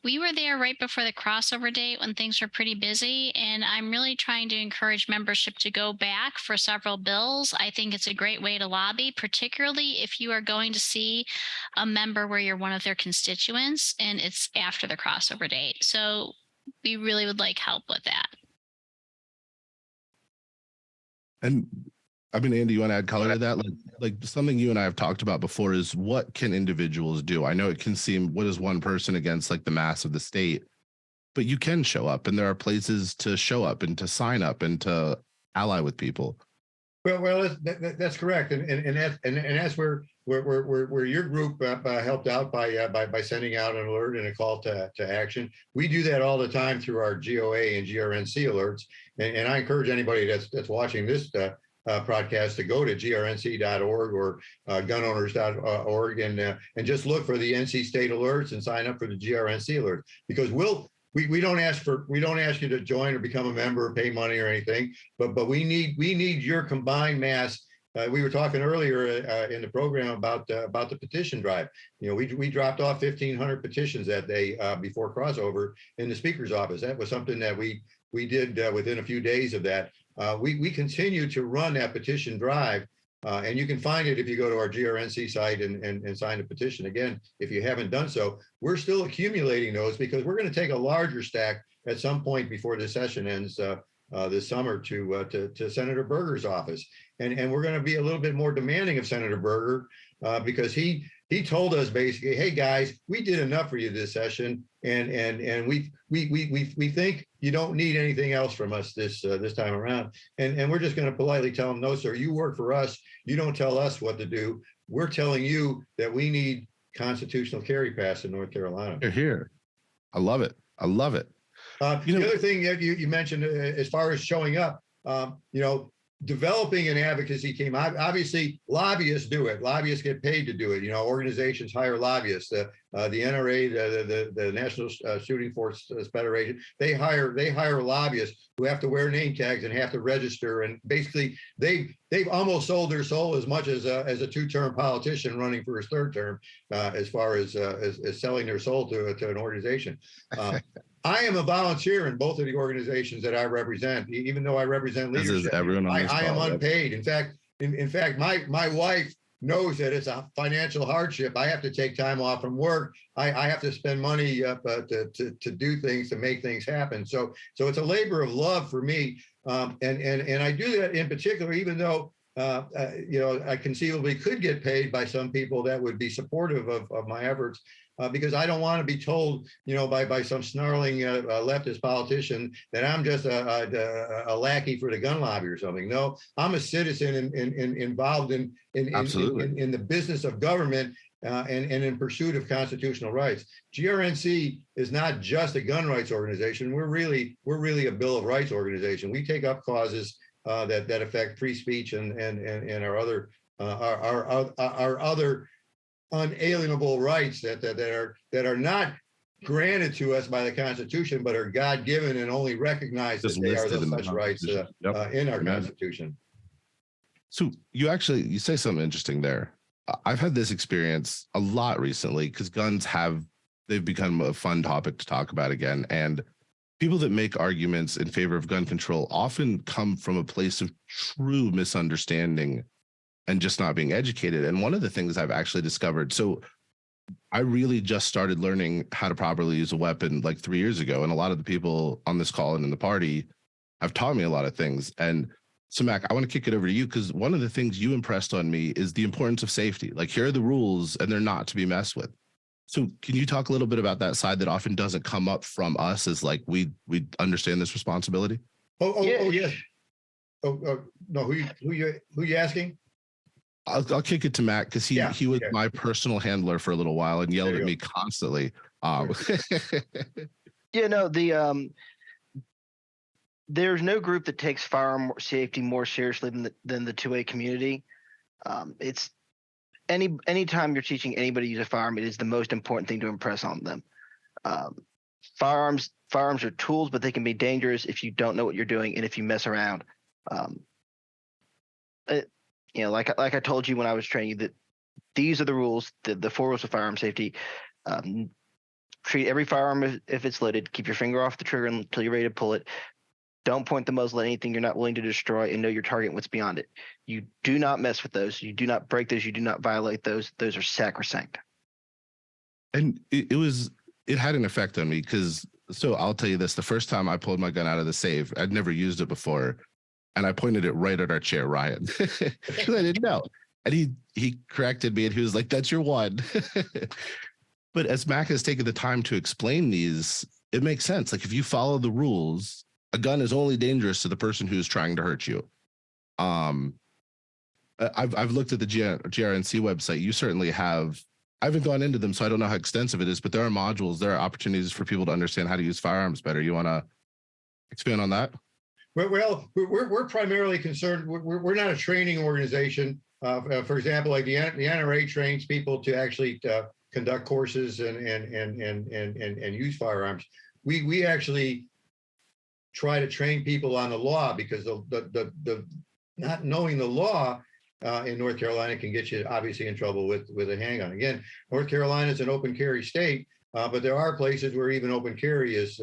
We were there right before the crossover date when things were pretty busy, and I'm really trying to encourage membership to go back for several bills. I think it's a great way to lobby, particularly if you are going to see a member where you're one of their constituents and it's after the crossover date. So we really would like help with that. And I mean, Andy, you want to add color to that? Like something you and I have talked about before is what can individuals do? I know it can seem, what is one person against like the mass of the state, but you can show up, and there are places to show up and to sign up and to ally with people. Well, that's correct, and that's where your group helped out by sending out an alert and a call to action. We do that all the time through our GOA and GRNC alerts, and I encourage anybody that's watching this podcast to go to grnc.org or gunowners.org and just look for the NC state alerts and sign up for the GRNC alert, because we don't ask you to join or become a member or pay money or anything, but we need your combined mass. We were talking earlier in the program about the petition drive. We dropped off 1,500 petitions that day before crossover in the speaker's office. That was something that we did within a few days of that. We continue to run that petition drive, and you can find it if you go to our GRNC site and sign the petition. Again, if you haven't done so, we're still accumulating those because we're going to take a larger stack at some point before the session ends this summer to Senator Berger's office, and we're going to be a little bit more demanding of Senator Berger because he told us basically, hey guys, we did enough for you this session, and we think you don't need anything else from us this time around, and we're just going to politely tell him, no sir, you work for us, you don't tell us what to do, we're telling you that we need constitutional carry pass in North Carolina. Here, I love it. The other thing that you mentioned as far as showing up, developing an advocacy team. Obviously, lobbyists do it. Lobbyists get paid to do it. Organizations hire lobbyists. The NRA, the National Shooting Force Federation, they hire lobbyists who have to wear name tags and have to register. And basically, they've almost sold their soul as much as a 2-term politician running for his 3rd term, as far as selling their soul to an organization. I am a volunteer in both of the organizations that I represent, even though I represent leadership. Everyone on this I am call, unpaid. In fact, my wife knows that it's a financial hardship. I have to take time off from work. I have to spend money to do things, to make things happen. So it's a labor of love for me. And I do that in particular, even though I conceivably could get paid by some people that would be supportive of my efforts, because I don't want to be told, by some snarling leftist politician that I'm just a lackey for the gun lobby or something. No, I'm a citizen involved in the business of government and in pursuit of constitutional rights. GRNC is not just a gun rights organization. We're really a Bill of Rights organization. We take up causes that affect free speech and our other unalienable rights that are not granted to us by the Constitution, but are God-given and only recognized as they are such rights in our Constitution. So you say something interesting there. I've had this experience a lot recently because they've become a fun topic to talk about again. And people that make arguments in favor of gun control often come from a place of true misunderstanding and just not being educated. And one of the things I've actually discovered, so I really just started learning how to properly use a weapon like 3 years ago. And a lot of the people on this call and in the party have taught me a lot of things. And so, Mac, I want to kick it over to you because one of the things you impressed on me is the importance of safety. Like, here are the rules and they're not to be messed with. So can you talk a little bit about that side that often doesn't come up from us as like we understand this responsibility? Yes. No, who you asking? I'll kick it to Matt because he was my personal handler for a little while and yelled at me constantly. There's no group that takes firearm safety more seriously than the 2A community. It's anytime you're teaching anybody to use a firearm, it is the most important thing to impress on them. Firearms are tools, but they can be dangerous if you don't know what you're doing and if you mess around. Like I told you when I was training you, that these are the rules, the 4 rules of firearm safety. Treat every firearm if it's loaded. Keep your finger off the trigger until you're ready to pull it. Don't point the muzzle at anything you're not willing to destroy, and know your target and what's beyond it. You do not mess with those. You do not break those. You do not violate those. Those are sacrosanct. And it had an effect on me so I'll tell you this. The first time I pulled my gun out of the safe, I'd never used it before. And I pointed it right at our chair, Ryan, because I didn't know. And he corrected me and he was like, "That's your one." But as Mac has taken the time to explain these, it makes sense. Like, if you follow the rules, a gun is only dangerous to the person who's trying to hurt you. I've looked at the GRNC website. You certainly have. I haven't gone into them, so I don't know how extensive it is, but there are modules, there are opportunities for people to understand how to use firearms better. You want to expand on that? Well, we're primarily concerned. We're not a training organization. For example, like the NRA trains people to actually conduct courses and use firearms. We actually try to train people on the law, because the not knowing the law in North Carolina can get you obviously in trouble with a handgun. Again, North Carolina is an open carry state. But there are places where even open carry is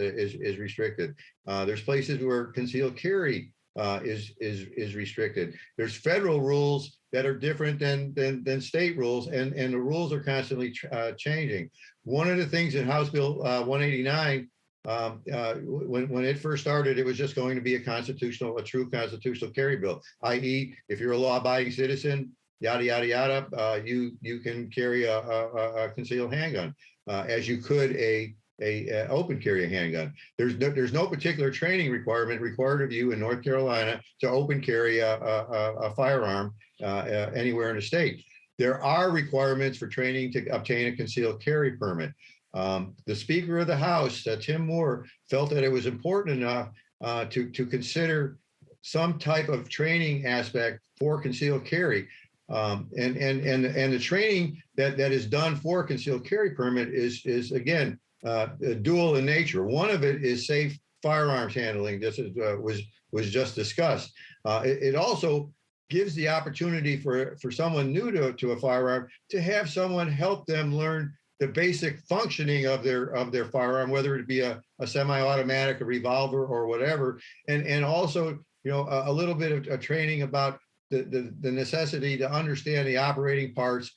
restricted. There's places where concealed carry is restricted. There's federal rules that are different than state rules, and the rules are constantly changing. One of the things in House Bill 189, when it first started, it was just going to be a true constitutional carry bill, i.e., if you're a law-abiding citizen, yada yada yada, you can carry a concealed handgun. As you could a open carry handgun. There's no particular training required of you in North Carolina to open carry a firearm anywhere in the state. There are requirements for training to obtain a concealed carry permit. The Speaker of the House, Tim Moore, felt that it was important enough to consider some type of training aspect for concealed carry. And the training that is done for concealed carry permit is again dual in nature. One of it is safe firearms handling. This was just discussed. It also gives the opportunity for someone new to a firearm to have someone help them learn the basic functioning of their firearm, whether it be a semi-automatic, a revolver, or whatever, and also a little bit of training about the necessity to understand the operating parts,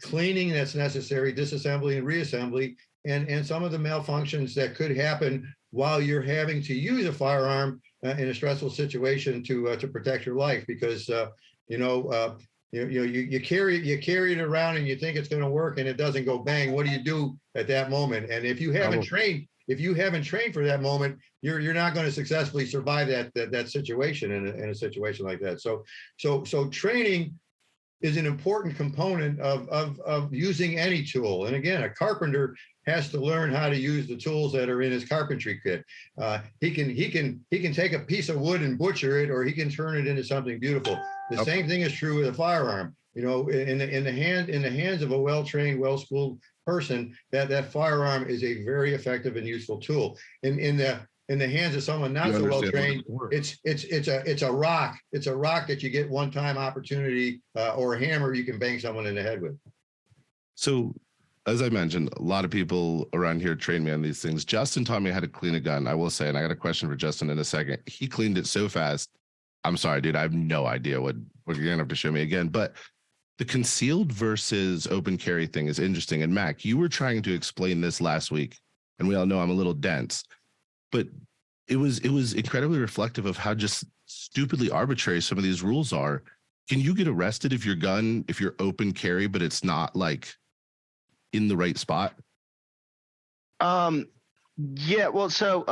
cleaning that's necessary, disassembly and reassembly, and some of the malfunctions that could happen while you're having to use a firearm in a stressful situation to protect your life. Because you carry it around and you think it's going to work and it doesn't go bang. What do you do at that moment? And if you haven't trained for that moment, you're not going to successfully survive that situation in a situation like that. So training is an important component of using any tool. And again, a carpenter has to learn how to use the tools that are in his carpentry kit. He can take a piece of wood and butcher it, or he can turn it into something beautiful. The same thing is true with a firearm. In the hands of a well-trained, well-schooled person, that firearm is a very effective and useful tool. In the hands of someone not so well trained, it's a rock. It's a rock that you get one-time opportunity, or a hammer you can bang someone in the head with. So, as I mentioned, a lot of people around here train me on these things. Justin taught me how to clean a gun, I will say, and I got a question for Justin in a second. He cleaned it so fast. I'm sorry, dude. I have no idea what you're gonna have to show me again. But the concealed versus open carry thing is interesting. And Mac, you were trying to explain this last week, and we all know I'm a little dense. But it was incredibly reflective of how just stupidly arbitrary some of these rules are. Can you get arrested if you're open carry, but it's not like in the right spot? Yeah, well, so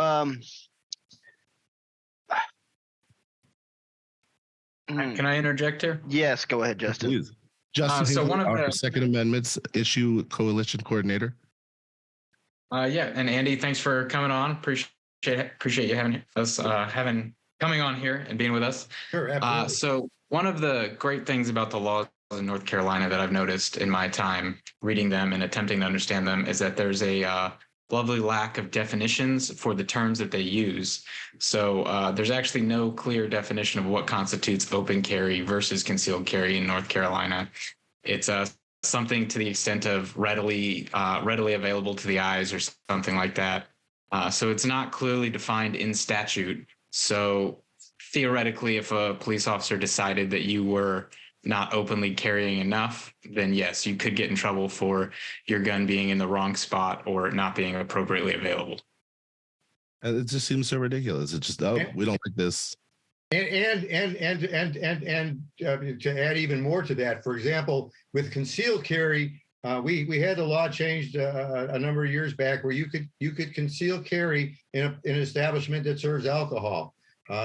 can I interject here? Yes, go ahead, Justin. Please. Justin, so one of our the Second Amendment's issue coalition coordinator. Yeah, and Andy, thanks for coming on. Appreciate you having us coming on here and being with us. Sure, absolutely. So one of the great things about the laws in North Carolina that I've noticed in my time reading them and attempting to understand them is that there's a lovely lack of definitions for the terms that they use. So there's actually no clear definition of what constitutes open carry versus concealed carry in North Carolina. It's something to the extent of readily available to the eyes or something like that. So it's not clearly defined in statute. So theoretically, if a police officer decided that you were not openly carrying enough, then yes, you could get in trouble for your gun being in the wrong spot or not being appropriately available. And it just seems so ridiculous. It's just, we don't like this. And to add even more to that, for example, with concealed carry, we had the law changed a number of years back where you could conceal carry in an establishment that serves alcohol.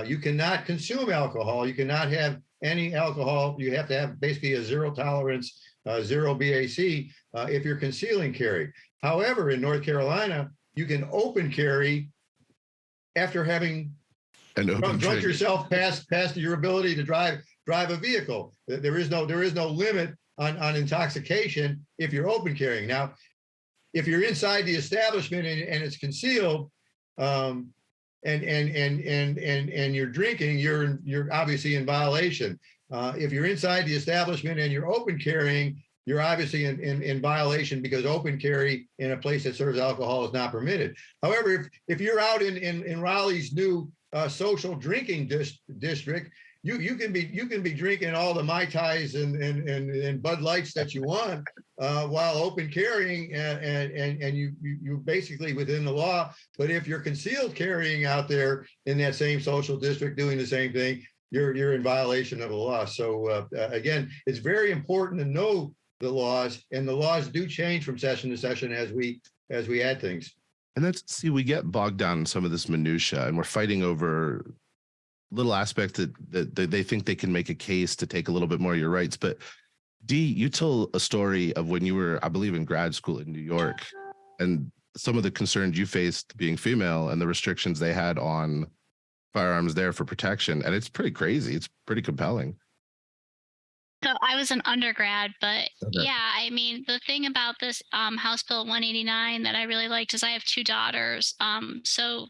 You cannot consume alcohol. You cannot have any alcohol. You have to have basically a zero tolerance, zero BAC if you're concealing carry. However, in North Carolina, you can open carry after having drunk yourself past your ability to drive a vehicle. There is no limit on intoxication if you're open carrying. Now, if you're inside the establishment and it's concealed, and you're drinking, you're obviously in violation. If you're inside the establishment and you're open carrying, you're obviously in violation because open carry in a place that serves alcohol is not permitted. However, if you're out in Raleigh's new social drinking district, you can be drinking all the Mai Tais and Bud Lights that you want while open carrying, and you basically within the law. But if you're concealed carrying out there in that same social district doing the same thing, you're in violation of the law. So again, it's very important to know the laws, and the laws do change from session to session as we add things. And we get bogged down in some of this minutia, and we're fighting over little aspects that they think they can make a case to take a little bit more of your rights. But Dee, you tell a story of when you were, I believe, in grad school in New York, and some of the concerns you faced being female and the restrictions they had on firearms there for protection. And it's pretty crazy. It's pretty compelling. So I was an undergrad, but yeah, I mean, the thing about this House Bill 189 that I really liked is I have two daughters. So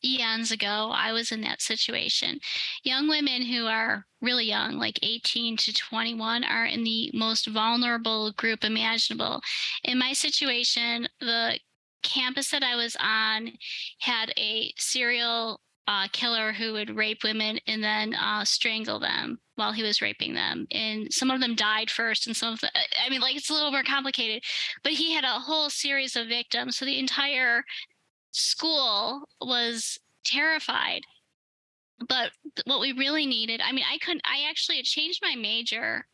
eons ago, I was in that situation. Young women who are really young, like 18 to 21, are in the most vulnerable group imaginable. In my situation, the campus that I was on had a serial killer who would rape women and then strangle them while he was raping them. And some of them died first, and some of the, I mean, like, it's a little more complicated, but he had a whole series of victims. So the entire school was terrified. But what we really needed, I mean, I actually changed my major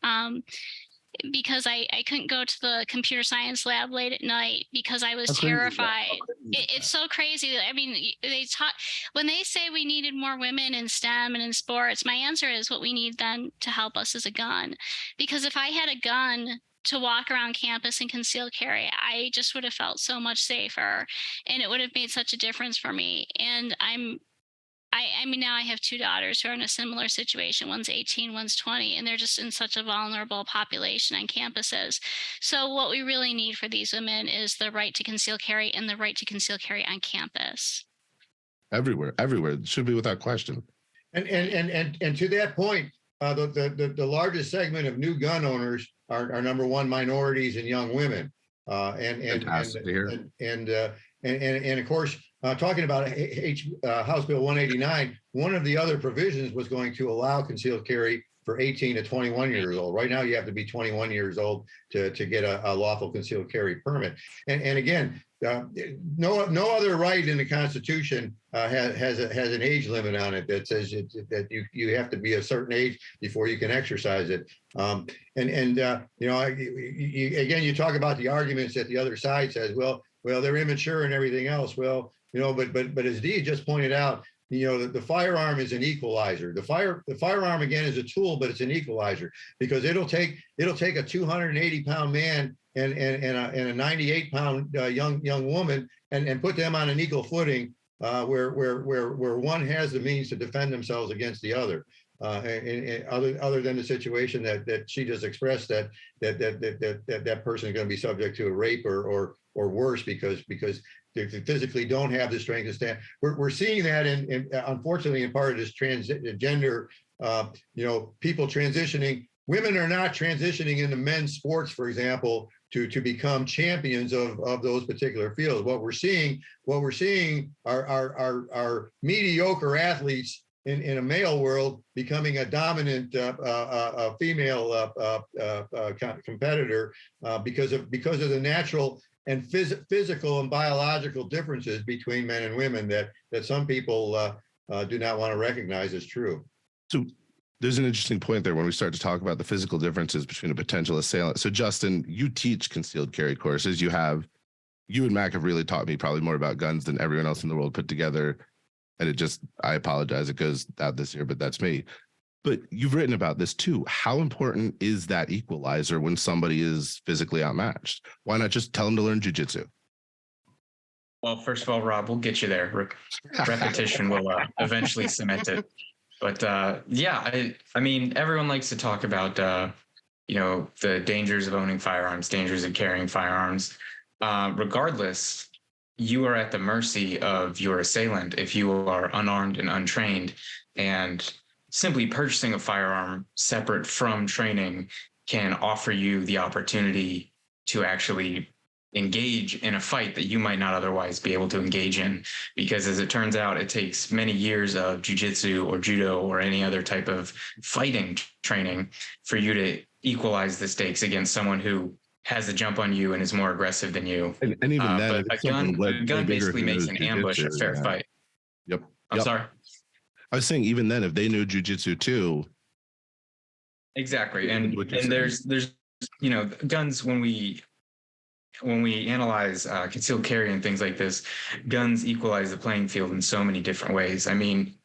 because I couldn't go to the computer science lab late at night because I was terrified. It's so crazy. I mean, when they say we needed more women in STEM and in sports, my answer is what we need then to help us is a gun. Because if I had a gun to walk around campus and conceal carry, I just would have felt so much safer, and it would have made such a difference for me. And I mean, now I have two daughters who are in a similar situation. One's 18, one's 20, and they're just in such a vulnerable population on campuses. So what we really need for these women is the right to conceal carry, and the right to conceal carry on campus. Everywhere. It should be without question. And to that point, the largest segment of new gun owners are number one, minorities and young women. And of course, talking about House Bill 189, one of the other provisions was going to allow concealed carry for 18 to 21 years old. Right now, you have to be 21 years old to get a lawful concealed carry permit. And again, no other right in the Constitution has an age limit on it that says that you have to be a certain age before you can exercise it. Again, you talk about the arguments that the other side says, well, they're immature and everything else. Well, but as Dee just pointed out, the firearm is an equalizer. The firearm, again, is a tool, but it's an equalizer because it'll take a 280-pound man and a 98-pound young woman and put them on an equal footing where one has the means to defend themselves against the other. And other than the situation that she just expressed, that person is going to be subject to a rape or worse because they physically don't have the strength to stand. We're seeing that in unfortunately in part of this transgender, people transitioning. Women are not transitioning into men's sports, for example, to become champions of those particular fields. What we're seeing are mediocre athletes in a male world becoming a dominant female competitor because of the natural and physical and biological differences between men and women that some people do not want to recognize as true. So there's an interesting point there when we start to talk about the physical differences between a potential assailant. So Justin, you teach concealed carry courses. You and Mac have really taught me probably more about guns than everyone else in the world put together. And I apologize, it goes out this year, but that's me. But you've written about this too. How important is that equalizer when somebody is physically outmatched? Why not just tell them to learn jujitsu? Well, first of all, Rob, we'll get you there. Repetition will eventually cement it. But I mean, everyone likes to talk about, the dangers of owning firearms, dangers of carrying firearms. Regardless, you are at the mercy of your assailant if you are unarmed and untrained. And simply purchasing a firearm separate from training can offer you the opportunity to actually engage in a fight that you might not otherwise be able to engage in. Because as it turns out, it takes many years of jiu-jitsu or judo or any other type of fighting training for you to equalize the stakes against someone who has a jump on you and is more aggressive than you. And even then, but a gun basically makes an ambush a fair fight. Yep. I'm sorry. I was saying even then, if they knew jiu-jitsu too. Exactly. And there's guns, when we analyze concealed carry and things like this, guns equalize the playing field in so many different ways. I mean,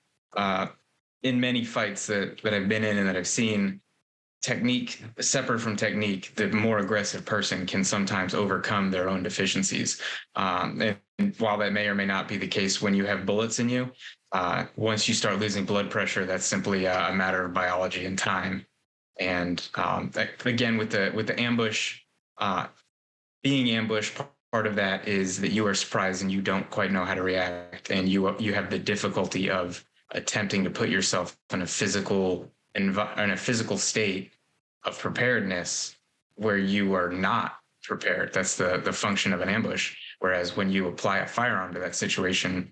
in many fights that I've been in and that I've seen, technique, separate from technique, the more aggressive person can sometimes overcome their own deficiencies. And while that may or may not be the case when you have bullets in you, once you start losing blood pressure, that's simply a matter of biology and time. And again, with the ambush, being ambushed, part of that is that you are surprised and you don't quite know how to react, and you have the difficulty of attempting to put yourself in a physical state of preparedness where you are not prepared. That's the function of an ambush. Whereas when you apply a firearm to that situation,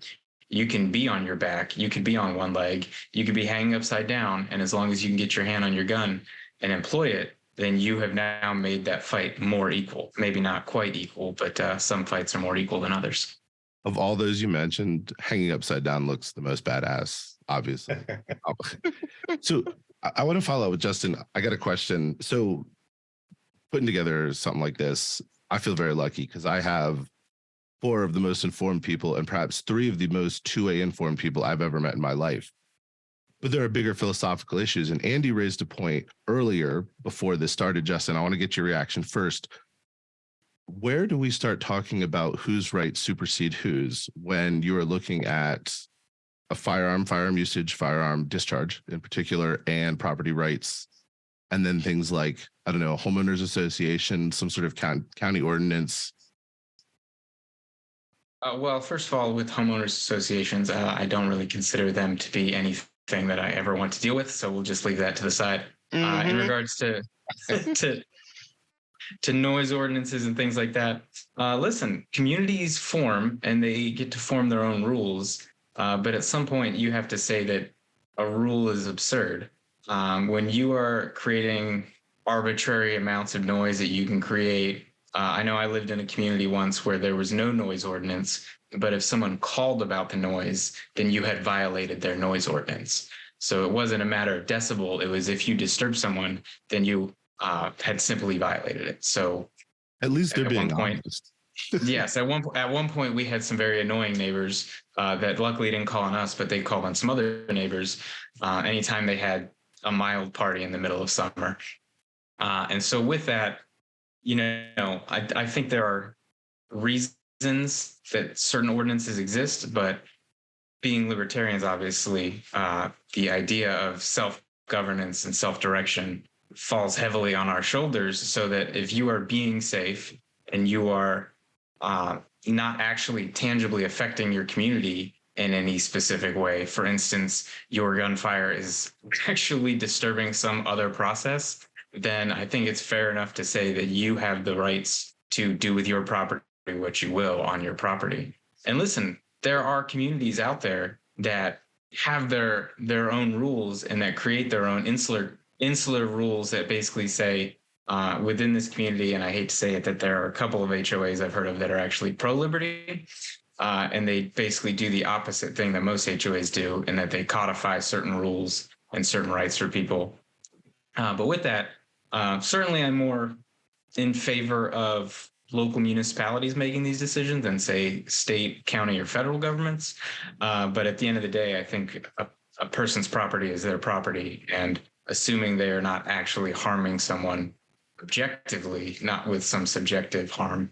you can be on your back, you could be on one leg, you could be hanging upside down, and as long as you can get your hand on your gun and employ it, then you have now made that fight more equal. Maybe not quite equal, but some fights are more equal than others. Of all those you mentioned, hanging upside down looks the most badass, obviously. So I want to follow up with Justin. I got a question. So putting together something like this, I feel very lucky because I have 4 of the most informed people and perhaps 3 of the most 2A informed people I've ever met in my life. But there are bigger philosophical issues. And Andy raised a point earlier before this started. Justin, I want to get your reaction first. Where do we start talking about whose rights supersede whose when you are looking at a firearm usage, firearm discharge in particular, and property rights, and then things like, I don't know, homeowners association, some sort of county ordinance? Well, first of all, with homeowners associations, I don't really consider them to be anything that I ever want to deal with. So we'll just leave that to the side. In regards to to noise ordinances and things like that, listen, communities form and they get to form their own rules. But at some point, you have to say that a rule is absurd. When you are creating arbitrary amounts of noise that you can create, I know I lived in a community once where there was no noise ordinance, but if someone called about the noise, then you had violated their noise ordinance. So it wasn't a matter of decibel. It was if you disturb someone, then you had simply violated it. So at least they're being honest. Yes, at one point we had some very annoying neighbors that luckily didn't call on us, but they called on some other neighbors anytime they had a mild party in the middle of summer. And so with that, I think there are reasons that certain ordinances exist, but being libertarians, obviously, the idea of self-governance and self-direction falls heavily on our shoulders, so that if you are being safe and you are not actually tangibly affecting your community in any specific way, for instance, your gunfire is actually disturbing some other process, then I think it's fair enough to say that you have the rights to do with your property what you will on your property. And listen, there are communities out there that have their own rules and that create their own insular rules that basically say within this community, and I hate to say it, that there are a couple of HOAs I've heard of that are actually pro-liberty, and they basically do the opposite thing that most HOAs do, in that they codify certain rules and certain rights for people. But with that, certainly I'm more in favor of local municipalities making these decisions than, say, state, county, or federal governments. But at the end of the day, I think a person's property is their property, and assuming they are not actually harming someone objectively, not with some subjective harm,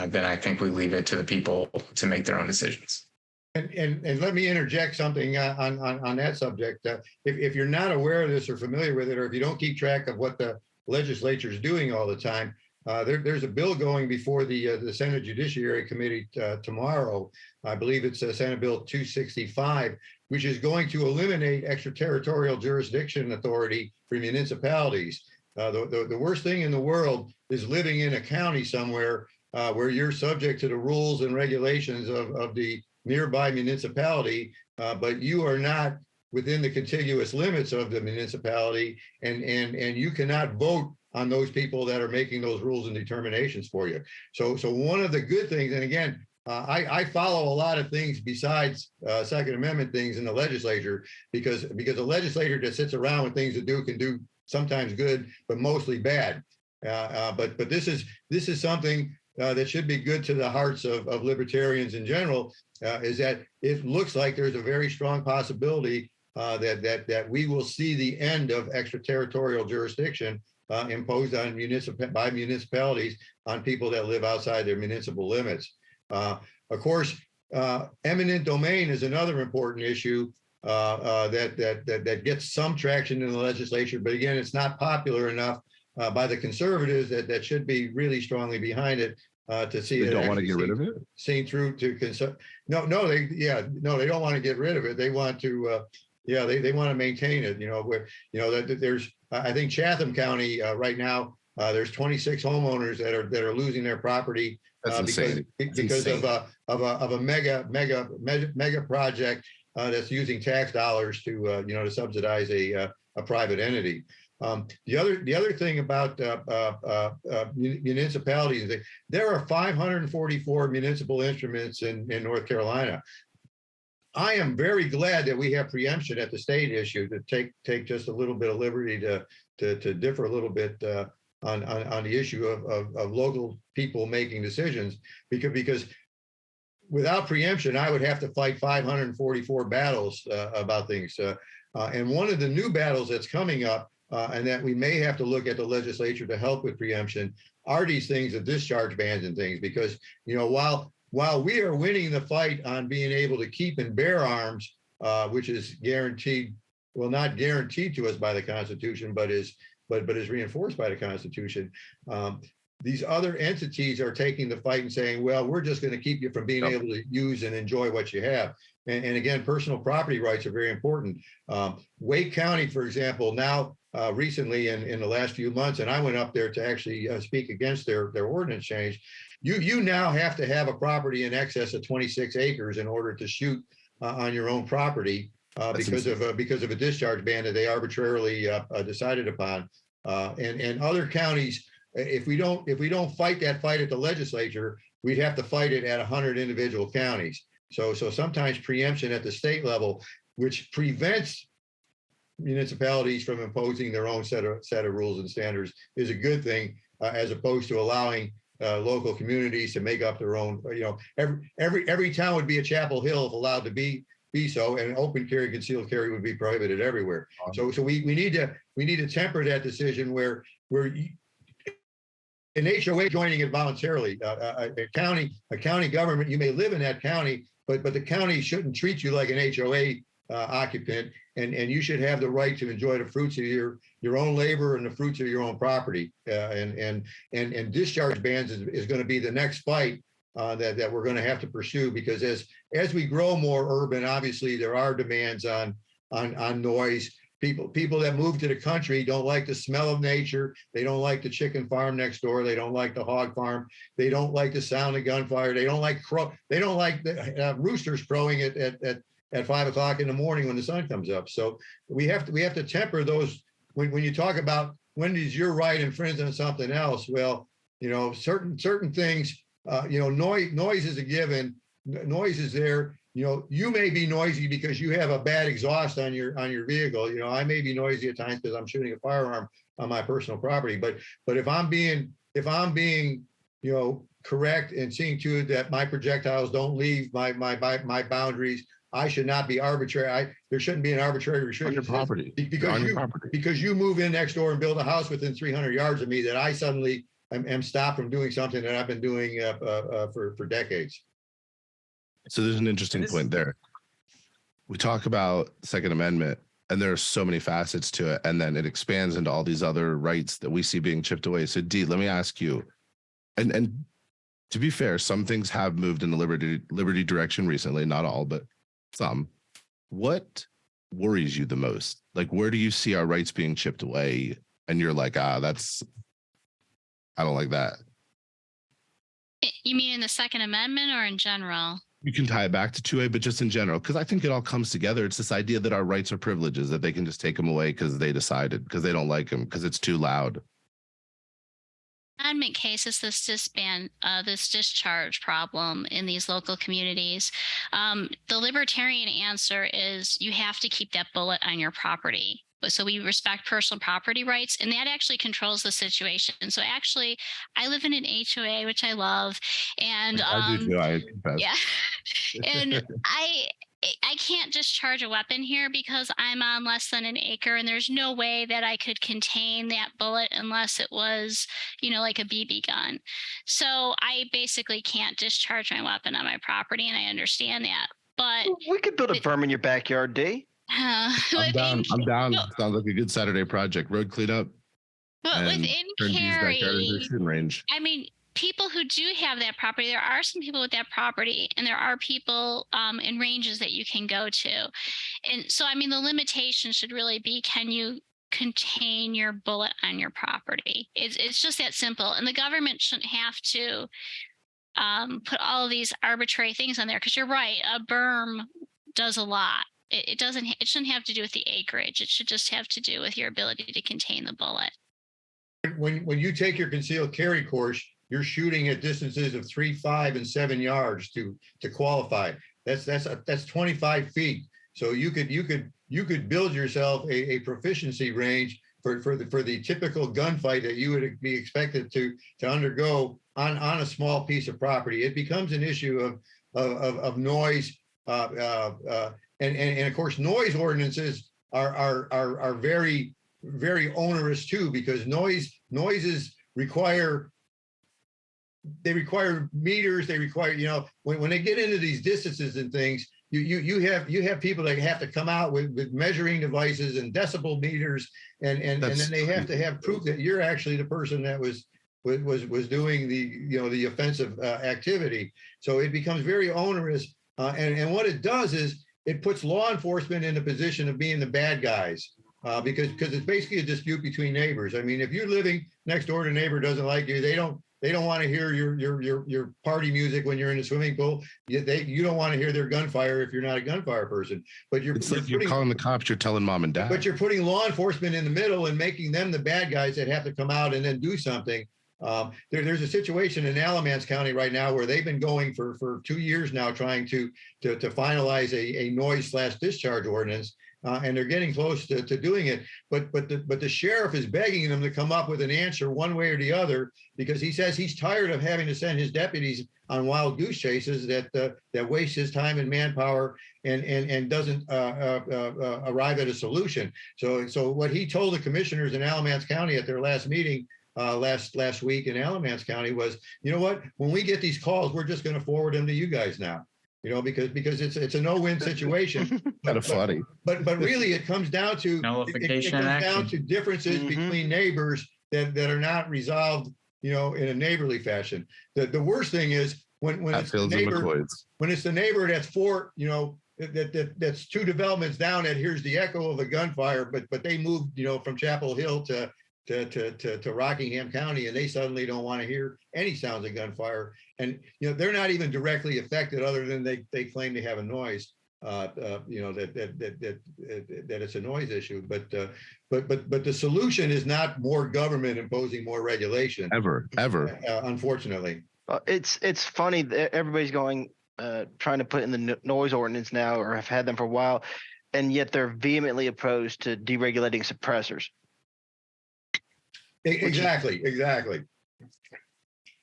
then I think we leave it to the people to make their own decisions. And let me interject something on that subject. If you're not aware of this or familiar with it, or if you don't keep track of what the legislature is doing all the time, there's a bill going before the Senate Judiciary Committee tomorrow. I believe it's Senate Bill 265, which is going to eliminate extraterritorial jurisdiction authority for municipalities. The worst thing in the world is living in a county somewhere where you're subject to the rules and regulations of the nearby municipality, but you are not within the contiguous limits of the municipality, and you cannot vote on those people that are making those rules and determinations for you. So one of the good things, and again, I follow a lot of things besides Second Amendment things in the legislature, because the legislature that sits around with things to do can do sometimes good, but mostly bad. But this is something that should be good to the hearts of libertarians in general, is that it looks like there's a very strong possibility that we will see the end of extraterritorial jurisdiction imposed on by municipalities on people that live outside their municipal limits. Of course, eminent domain is another important issue that gets some traction in the legislature, but again, it's not popular enough by the conservatives that should be really strongly behind it to see. They don't want to get rid of it. Seen through to they don't want to get rid of it. They want to. They want to maintain it. There's, I think Chatham County right now There's 26 homeowners that are losing their property because of a mega project that's using tax dollars to subsidize a private entity. The other thing about municipalities, there are 544 municipal instruments in North Carolina. I am very glad that we have preemption at the state issue to take just a little bit of liberty to differ a little bit on the issue of local people making decisions, because without preemption, I would have to fight 544 battles about things. And one of the new battles that's coming up, and that we may have to look at the legislature to help with preemption, are these things of discharge bans and things. Because, while we are winning the fight on being able to keep and bear arms, which is guaranteed, well, not guaranteed to us by the Constitution, but is reinforced by the Constitution. These other entities are taking the fight and saying, well, we're just going to keep you from being able to use and enjoy what you have. And again, personal property rights are very important. Wake County, for example, now recently in the last few months, and I went up there to actually speak against their ordinance change. You now have to have a property in excess of 26 acres in order to shoot on your own property because of a discharge ban that they arbitrarily decided upon. And other counties, if we don't fight that fight at the legislature, we'd have to fight it at 100 individual counties. So sometimes preemption at the state level, which prevents municipalities from imposing their own set of rules and standards, is a good thing, as opposed to allowing local communities to make up their own. Every town would be a Chapel Hill if allowed to be so, and open carry, concealed carry would be prohibited everywhere. So we need to temper that decision where an HOA joining it voluntarily. A county government, you may live in that county, but the county shouldn't treat you like an HOA occupant, and you should have the right to enjoy the fruits of your own labor and the fruits of your own property. And discharge bans is going to be the next fight that we're going to have to pursue, because as we grow more urban, obviously there are demands on noise. People that move to the country don't like the smell of nature. They don't like the chicken farm next door. They don't like the hog farm. They don't like the sound of gunfire. They don't like the roosters crowing at 5 o'clock in the morning when the sun comes up. So we have to temper those. When you talk about when does your right infringe on something else, well, certain things, noise is a given. Noise is there. You may be noisy because you have a bad exhaust on your vehicle. I may be noisy at times because I'm shooting a firearm on my personal property. But if I'm being correct and seeing to it that my projectiles don't leave my boundaries, I should not be arbitrary. There shouldn't be an arbitrary restriction on your property because you move in next door and build a house within 300 yards of me, that I suddenly am stopped from doing something that I've been doing for decades. So there's an interesting point there. We talk about Second Amendment, and there are so many facets to it, and then it expands into all these other rights that we see being chipped away. So Dee, let me ask you, and to be fair, some things have moved in the liberty direction recently, not all, but some. What worries you the most? Like, where do you see our rights being chipped away, and you're like, I don't like that? You mean in the Second Amendment or in general? You can tie it back to 2A, but just in general, because I think it all comes together. It's this idea that our rights are privileges, that they can just take them away because they decided, because they don't like them, because it's too loud. Amendment cases, this discharge problem in these local communities. The libertarian answer is you have to keep that bullet on your property. So we respect personal property rights, and that actually controls the situation. So actually, I live in an HOA, which I love, and I do too, I confess. Yeah, and I can't discharge a weapon here because I'm on less than an acre, and there's no way that I could contain that bullet unless it was, like a BB gun. So I basically can't discharge my weapon on my property, and I understand that. But we could build a berm in your backyard, Dee. I'm down. Sounds like a good Saturday project. Road cleanup. But within carry, range. I mean, people who do have that property, there are some people with that property, and there are people in ranges that you can go to. And so, I mean, the limitation should really be, can you contain your bullet on your property. It's just that simple. And the government shouldn't have to put all of these arbitrary things on there, because you're right, a berm does a lot. It shouldn't have to do with the acreage. It should just have to do with your ability to contain the bullet. When you take your concealed carry course, you're shooting at distances of 3, 5, and 7 yards to qualify. That's 25 feet. So you could build yourself a proficiency range for the typical gunfight that you would be expected to undergo on a small piece of property. It becomes an issue of noise, and of course noise ordinances are very, very onerous too, because noises require meters. They require, when they get into these distances and things, you have people that have to come out with measuring devices and decibel meters, and then they have to have proof that you're actually the person that was doing the offensive activity. So it becomes very onerous, and what it does is it puts law enforcement in the position of being the bad guys, because it's basically a dispute between neighbors. I mean, if you're living next door to a neighbor doesn't like you, they don't want to hear your party music when you're in the swimming pool. You don't want to hear their gunfire if you're not a gunfire person. But you're calling the cops, you're telling mom and dad. But you're putting law enforcement in the middle and making them the bad guys that have to come out and then do something. There's a situation in Alamance County right now where they've been going for 2 years now trying to finalize a noise/discharge ordinance. And they're getting close to doing it, but the sheriff is begging them to come up with an answer one way or the other, because he says he's tired of having to send his deputies on wild goose chases that waste his time and manpower and doesn't arrive at a solution. So what he told the commissioners in Alamance County at their last meeting last week in Alamance County was, you know what, when we get these calls, we're just going to forward them to you guys now. Because it's a no-win situation. Kind of funny. But really, it comes down to differences between neighbors that are not resolved, in a neighborly fashion. The worst thing is when it's the neighbor that's that's 2 developments down that hears the echo of a gunfire, but they moved from Chapel Hill to Rockingham County, and they suddenly don't want to hear any sounds of gunfire, and they're not even directly affected, other than they claim they have a noise, that it's a noise issue. But the solution is not more government imposing more regulation. Ever. Unfortunately, it's funny that everybody's going trying to put in the noise ordinance now, or have had them for a while, and yet they're vehemently opposed to deregulating suppressors. Exactly.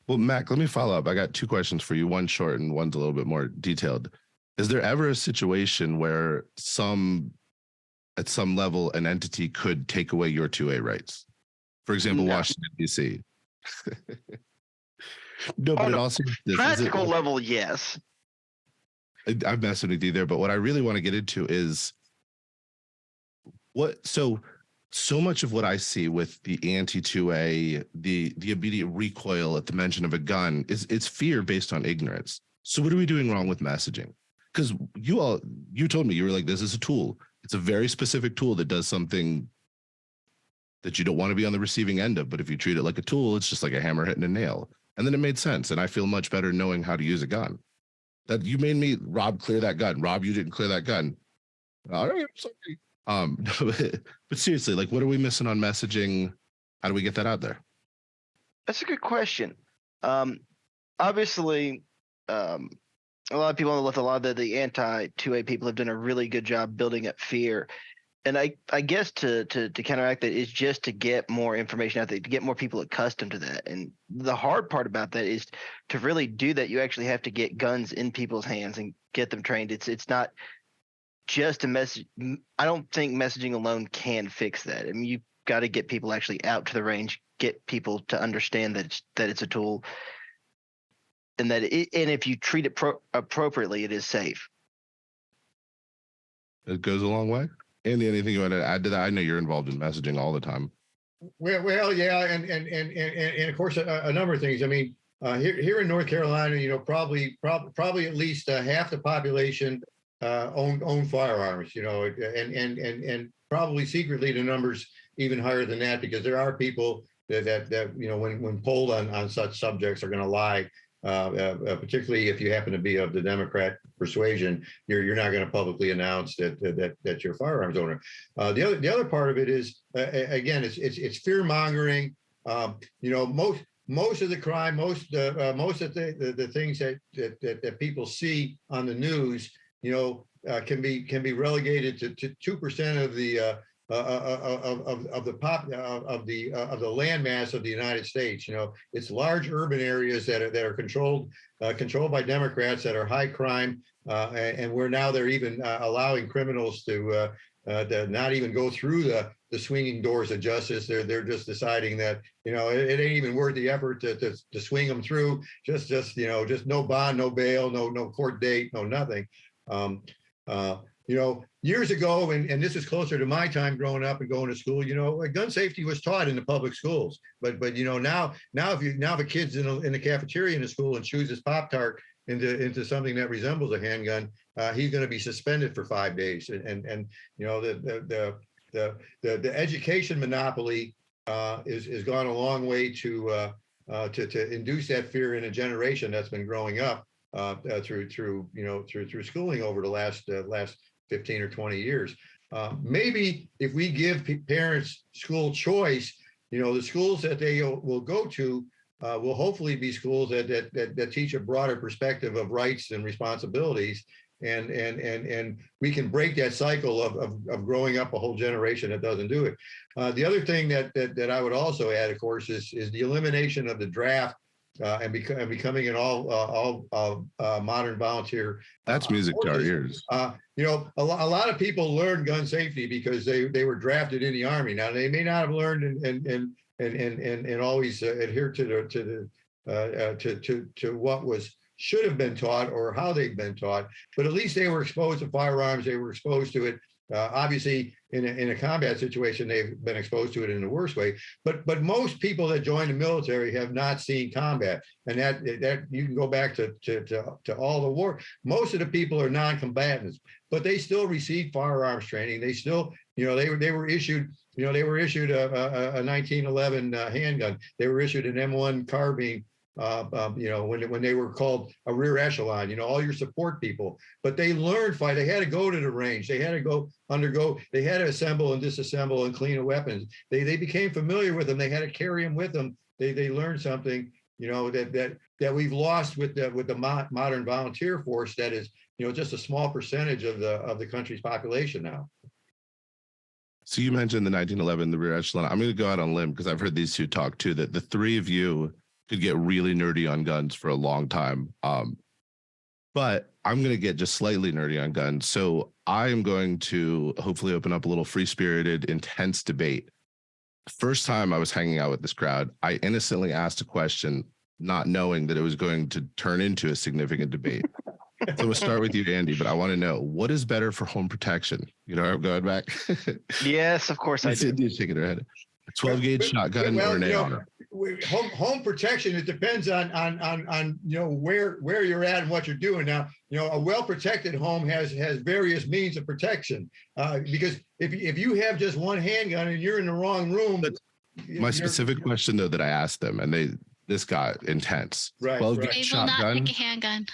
Well, Mac, let me follow up. I got 2 questions for you. One short and one's a little bit more detailed. Is there ever a situation where at some level, an entity could take away your 2A rights? For example, no. Washington, D.C. No, but also practical level, yes. I'm messing with you there, but what I really want to get into is so much of what I see with the anti-2A, the immediate recoil at the mention of a gun it's fear based on ignorance. So what are we doing wrong with messaging? Because you told me, you were like, this is a tool. It's a very specific tool that does something that you don't want to be on the receiving end of. But if you treat it like a tool, it's just like a hammer hitting a nail. And then it made sense. And I feel much better knowing how to use a gun. That you made me, Rob, clear that gun. Rob, you didn't clear that gun. All right, I'm sorry. But seriously, like, what are we missing on messaging? How do we get that out there? That's a good question. Obviously, a lot of people on the left, a lot of the anti-2A people have done a really good job building up fear. And I guess to counteract that is just to get more information out there, to get more people accustomed to that. And the hard part about that is to really do that, you actually have to get guns in people's hands and get them trained. It's not just a message. I don't think messaging alone can fix that. I mean, you've got to get people actually out to the range, get people to understand that it's a tool, and that and if you treat it appropriately, it is safe. It goes a long way. Andy, anything you want to add to that? I know you're involved in messaging all the time. Well, yeah, and of course a number of things. I mean, here in North Carolina, probably at least half the population own firearms, and probably secretly the numbers even higher than that, because there are people that when polled on such subjects are going to lie. Particularly if you happen to be of the Democrat persuasion, you're not going to publicly announce that you're a firearms owner. The other part of it is again, it's fear mongering. Most of the crime, most of the things that people see on the news, can be relegated to 2% of the landmass of the United States. It's large urban areas that are controlled by Democrats, that are high crime, and where now they're even allowing criminals to not even go through the swinging doors of justice. They're just deciding that it ain't even worth the effort to swing them through. Just no bond, no bail, no court date, no nothing. Years ago, and this is closer to my time growing up and going to school, gun safety was taught in the public schools. But now if a kid's in the cafeteria in the school and chews his Pop-Tart into something that resembles a handgun, he's going to be suspended for 5 days. And the education monopoly is gone a long way to induce that fear in a generation that's been growing up through schooling over the last 15 or 20 years. Maybe if we give parents school choice, the schools that they will go to will hopefully be schools that teach a broader perspective of rights and responsibilities, and we can break that cycle of growing up a whole generation that doesn't do it. The other thing that I would also add, of course, is the elimination of the draft. And becoming an all modern volunteer. That's music to our ears. A lot of people learn gun safety because they were drafted in the Army. Now they may not have learned and always adhere to what should have been taught or how they've been taught, but at least they were exposed to firearms. They were exposed to it. Obviously, in a combat situation, they've been exposed to it in the worst way. But most people that join the military have not seen combat, and that you can go back to all the war. Most of the people are non-combatants, but they still receive firearms training. They still, they were issued, a 1911 handgun. They were issued an M1 carbine. When they were called a rear echelon, all your support people, but they learned fight. They had to go to the range. They had to they had to assemble and disassemble and clean the weapons. They became familiar with them. They had to carry them with them. They learned something, that we've lost with the modern volunteer force. That is, just a small percentage of the country's population now. So you mentioned the 1911, the rear echelon. I'm going to go out on a limb because I've heard these two talk too, that the three of you could get really nerdy on guns for a long time. But I'm going to get just slightly nerdy on guns. So I am going to hopefully open up a little free-spirited, intense debate. First time I was hanging out with this crowd, I innocently asked a question, not knowing that it was going to turn into a significant debate. So we'll start with you, Andy, but I want to know, what is better for home protection? I'm going back. Yes, of course I do. Shaking her head. A 12 gauge shotgun or an AR? Home protection, it depends on where you're at and what you're doing. Now, a well protected home has various means of protection, because if you have just one handgun and you're in the wrong room. My specific question though that I asked them, and this got intense. Right. 12 gauge They will shotgun, not pick a handgun.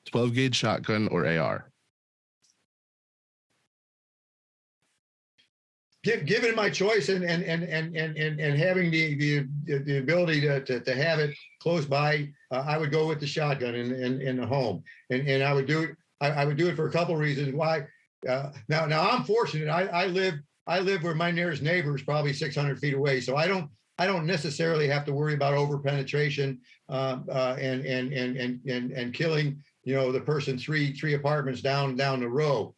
12 gauge shotgun or AR? Given my choice and having the ability to have it close by, I would go with the shotgun in the home, and I would do it. I would do it for a couple of reasons. Why? Now I'm fortunate. I live where my nearest neighbor is probably 600 feet away, so I don't necessarily have to worry about over penetration and killing the person three apartments down the row.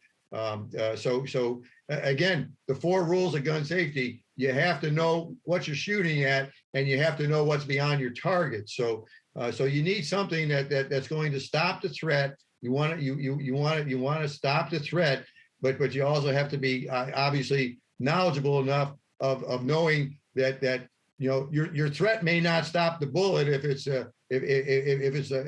So again, the 4 rules of gun safety: you have to know what you're shooting at, and you have to know what's beyond your target. So you need something that's going to stop the threat. You want to stop the threat, but you also have to be obviously knowledgeable enough of knowing that your threat may not stop the bullet if it's an FMJ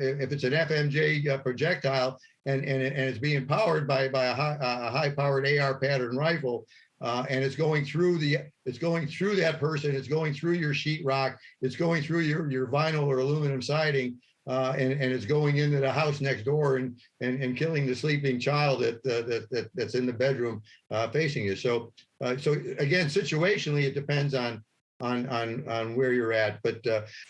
projectile and it's being powered by a high powered AR pattern rifle. and it's going through that person, it's going through your sheetrock, it's going through your vinyl or aluminum siding, and it's going into the house next door and killing the sleeping child that's in the bedroom facing you. So again, situationally, it depends on where you're at, but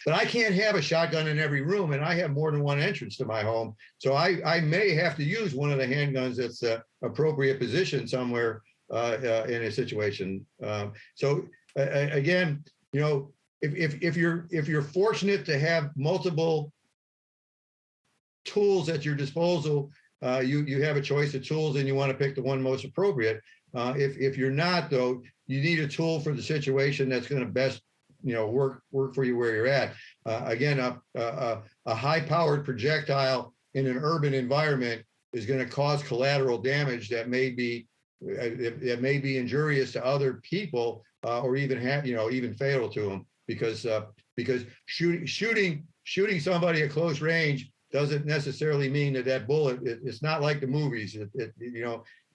I can't have a shotgun in every room, and I have more than one entrance to my home, so I may have to use one of the handguns that's the appropriate position somewhere in a situation. So again, if you're fortunate to have multiple tools at your disposal, you have a choice of tools and you want to pick the one most appropriate. If you're not, though, you need a tool for the situation that's going to best work for you where you're at. Again, a high-powered projectile in an urban environment is going to cause collateral damage that may be injurious to other people, or even even fatal to them, because shooting somebody at close range doesn't necessarily mean that bullet. It's not like the movies.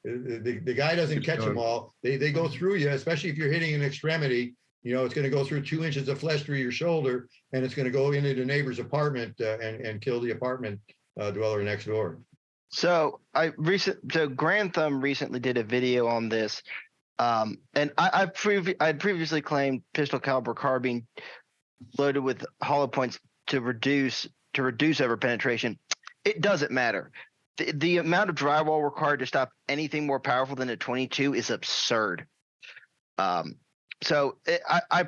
The guy doesn't catch them all. They go through you, especially if you're hitting an extremity. It's going to go through 2 inches of flesh through your shoulder, and it's going to go into the neighbor's apartment and kill the apartment dweller next door. So Grand Thumb recently did a video on this, and I'd previously claimed pistol caliber carbine loaded with hollow points to reduce overpenetration. It doesn't matter. The amount of drywall required to stop anything more powerful than a 22 is absurd. I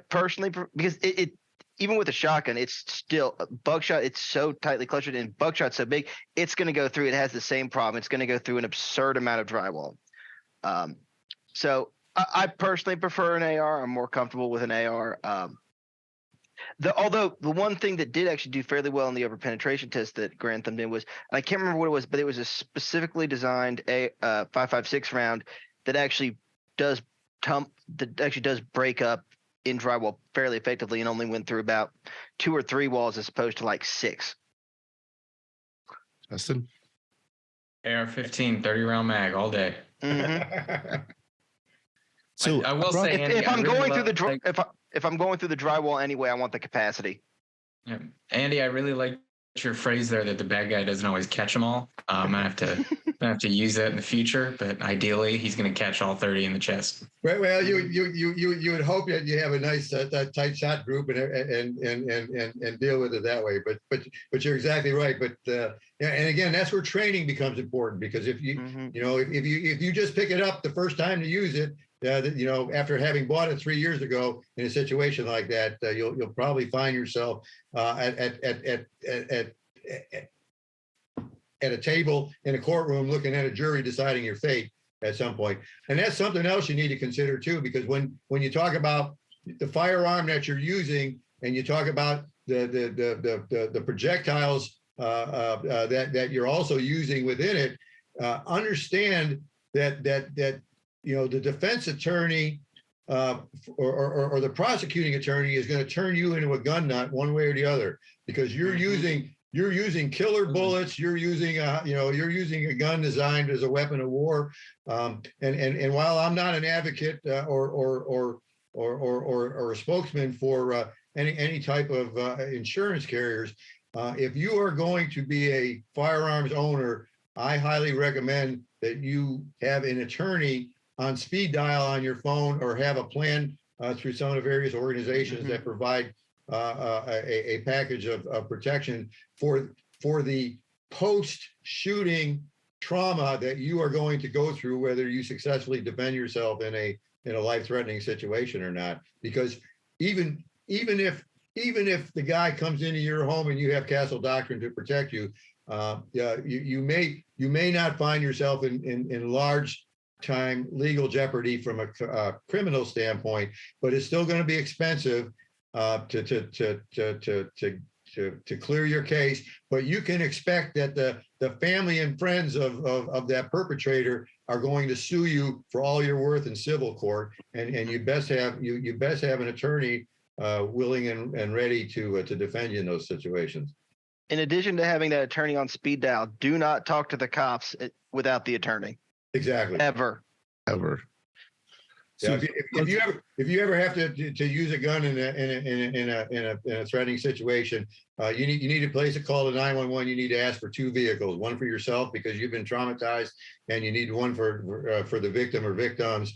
personally, because it even with a shotgun, it's still buckshot. It's so tightly clustered, and buckshot's so big, it's going to go through. It has the same problem. It's going to go through an absurd amount of drywall. So I personally prefer an AR. I'm more comfortable with an AR. Although the one thing that did actually do fairly well in the overpenetration test that Grand Thumb did was, and I can't remember what it was, but it was a specifically designed 5.56 round that actually does break up in drywall fairly effectively, and only went through about 2 or 3 walls as opposed to like 6. Justin? AR-15, 30-round mag all day. Mm-hmm. So I will say, Andy, if I'm going through the drywall anyway, I want the capacity. Yeah, Andy, I really like your phrase there that the bad guy doesn't always catch them all. I'm gonna have to use that in the future, but ideally, he's gonna catch all 30 in the chest. Well, you would hope that you have a nice tight shot group and deal with it that way. But you're exactly right. But and again, that's where training becomes important, because if you if you just pick it up the first time to use it, after having bought it 3 years ago in a situation like that, you'll probably find yourself at a table in a courtroom looking at a jury deciding your fate at some point. And that's something else you need to consider too, because when you talk about the firearm that you're using, and you talk about the projectiles that you're also using within it, understand that the defense attorney or the prosecuting attorney is going to turn you into a gun nut one way or the other, because you're using killer bullets. You're using a gun designed as a weapon of war. And while I'm not an advocate or a spokesman for any type of insurance carriers, if you are going to be a firearms owner, I highly recommend that you have an attorney on speed dial on your phone, or have a plan through some of the various organizations that provide a package of protection for the post-shooting trauma that you are going to go through, whether you successfully defend yourself in a life-threatening situation or not. Because even if the guy comes into your home and you have castle doctrine to protect you, you may not find yourself in large time legal jeopardy from a criminal standpoint, but it's still going to be expensive to clear your case. But you can expect that the family and friends of that perpetrator are going to sue you for all you're worth in civil court, and you best have an attorney willing and ready to defend you in those situations. In addition to having that attorney on speed dial, do not talk to the cops without the attorney. Exactly. Ever. Yeah, if you ever have to use a gun in a threatening situation, you need to place a call to 911. You need to ask for 2 vehicles, one for yourself because you've been traumatized, and you need one for the victim or victims.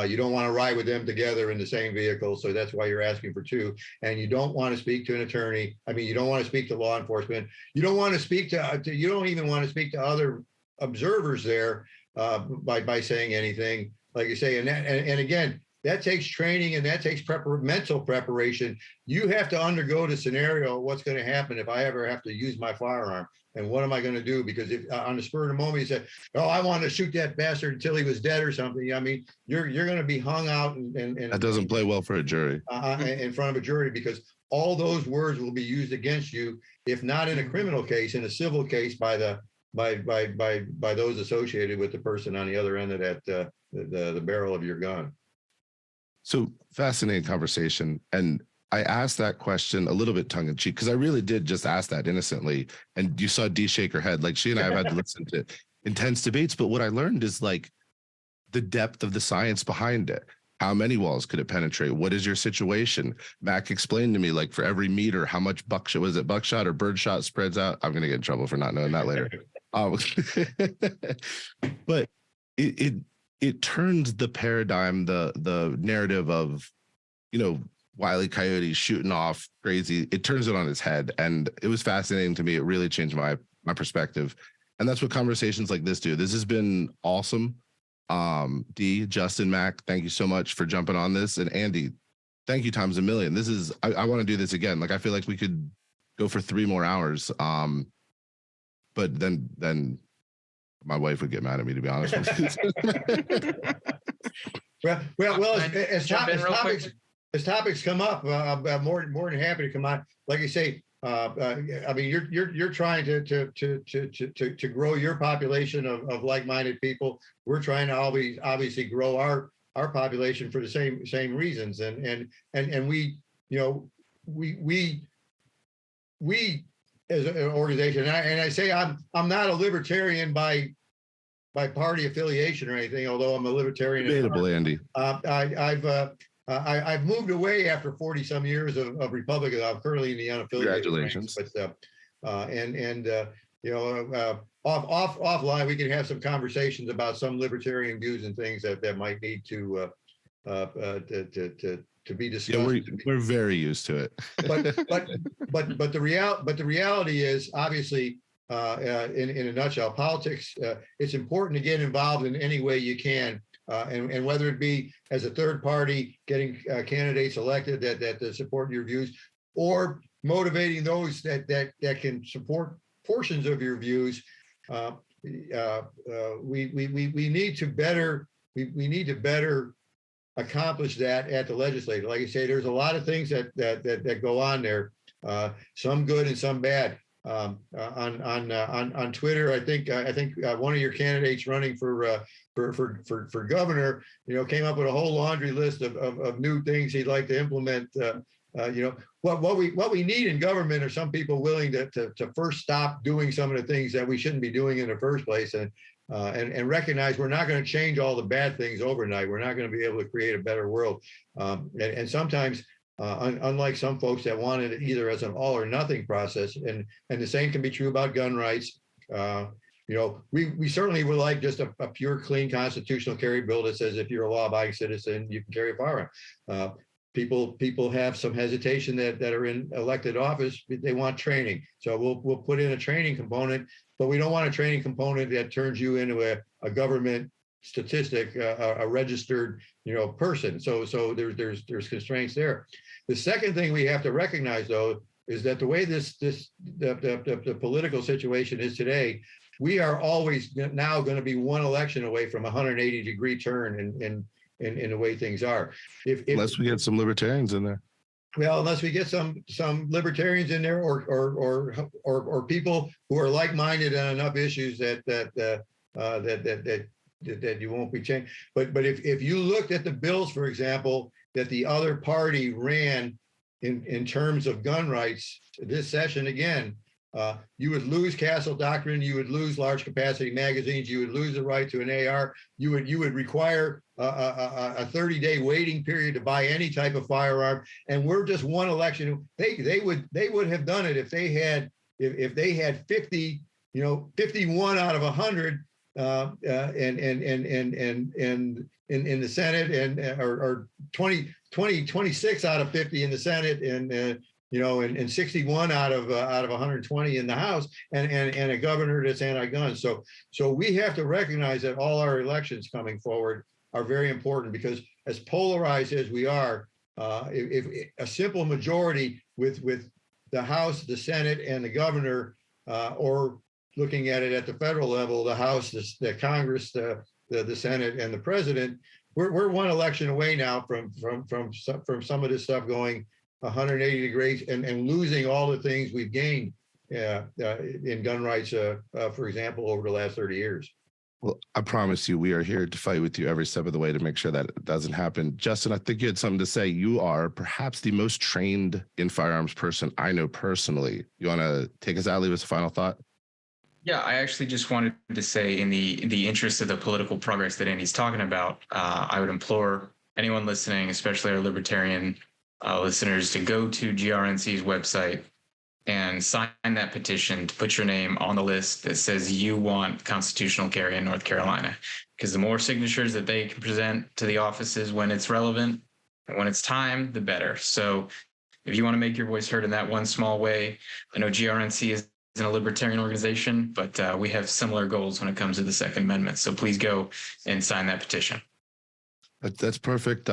You don't want to ride with them together in the same vehicle, so that's why you're asking for 2. And you don't want to speak to an attorney. I mean, you don't want to speak to law enforcement. You don't want to speak to you don't even want to speak to other observers there by saying anything. Like you say, and again, that takes training and that takes mental preparation. You have to undergo the scenario of what's going to happen if I ever have to use my firearm, and what am I going to do? Because if on the spur of the moment you say, "Oh, I wanted to shoot that bastard until he was dead" or something, I mean, you're going to be hung out and that doesn't play well for a jury in front of a jury, because all those words will be used against you, if not in a criminal case, in a civil case by those associated with the person on the other end of that the barrel of your gun. So fascinating conversation. And I asked that question a little bit tongue in cheek because I really did just ask that innocently. And you saw Dee shake her head. Like, she and I have had to listen to intense debates. But what I learned is like the depth of the science behind it. How many walls could it penetrate? What is your situation? Mac explained to me, like, for every meter, how much buckshot or birdshot spreads out. I'm going to get in trouble for not knowing that later. But it turns the paradigm, the narrative of, Wile E. Coyote shooting off crazy. It turns it on its head. And it was fascinating to me. It really changed my perspective. And that's what conversations like this do. This has been awesome. Dee, Justin, Mac, thank you so much for jumping on this. And Andy, thank you times a million. This is, I want to do this again. Like, I feel like we could go for 3 more hours. But then my wife would get mad at me, to be honest with you. well, as topics come up, I'm more than happy to come on. Like I say, I mean, you're trying to grow your population of like-minded people. We're trying to always obviously grow our population for the same reasons. And we as an organization, and I say I'm not a libertarian by party affiliation or anything, although I'm a libertarian. Debatable, Andy. I've moved away after 40 some years of Republican. I'm currently in the unaffiliated. Congratulations. Ranks, but offline we can have some conversations about some libertarian views and things that might need to be discussed. Yeah, we're very used to it. but the reality is, obviously, in a nutshell, politics. It's important to get involved in any way you can. And whether it be as a third party getting candidates elected that support your views, or motivating those that can support portions of your views, we need to better accomplish that at the legislature. Like I say, there's a lot of things that go on there, some good and some bad. On Twitter, I think one of your candidates running for governor, came up with a whole laundry list of new things he'd like to implement. What we need in government are some people willing to first stop doing some of the things that we shouldn't be doing in the first place, and recognize we're not going to change all the bad things overnight. We're not going to be able to create a better world, and sometimes. Unlike some folks that want it either as an all or nothing process, and the same can be true about gun rights. We certainly would like just a pure, clean constitutional carry bill that says if you're a law-abiding citizen, you can carry a firearm. People have some hesitation that are in elected office. They want training, so we'll put in a training component, but we don't want a training component that turns you into a government statistic, a registered person. So there's constraints there. The second thing we have to recognize, though, is that the way the political situation is today, we are always now going to be one election away from a 180-degree turn in the way things are. Unless we get some libertarians in there. Well, unless we get some libertarians in there, or people who are like-minded on enough issues that you won't be changed. But if you looked at the bills, for example, that the other party ran in terms of gun rights this session, again, You would lose Castle Doctrine. You would lose large capacity magazines. You would lose the right to an AR. You would require a 30-day waiting period to buy any type of firearm. And we're just one election. They would have done it if they had 50, 51 out of 100 in the Senate, or 26 out of 50 in the Senate, and 61 out of 120 in the House, and a governor that's anti-gun. So we have to recognize that all our elections coming forward are very important, because as polarized as we are, if a simple majority with the House, the Senate, and the governor, or looking at it at the federal level, the House, the Congress, the Senate, and the president, we're one election away now from some of this stuff going 180 degrees and losing all the things we've gained in gun rights, for example, over the last 30 years. Well, I promise you, we are here to fight with you every step of the way to make sure that it doesn't happen. Justin, I think you had something to say. You are perhaps the most trained in firearms person I know personally. You want to take us out, leave us a final thought? Yeah, I actually just wanted to say, in the interest of the political progress that Andy's talking about, I would implore anyone listening, especially our libertarian listeners, to go to GRNC's website and sign that petition to put your name on the list that says you want constitutional carry in North Carolina. Because the more signatures that they can present to the offices when it's relevant and when it's time, the better. So if you want to make your voice heard in that one small way, I know GRNC is a libertarian organization, but we have similar goals when it comes to the Second Amendment. So please go and sign that petition. That's perfect.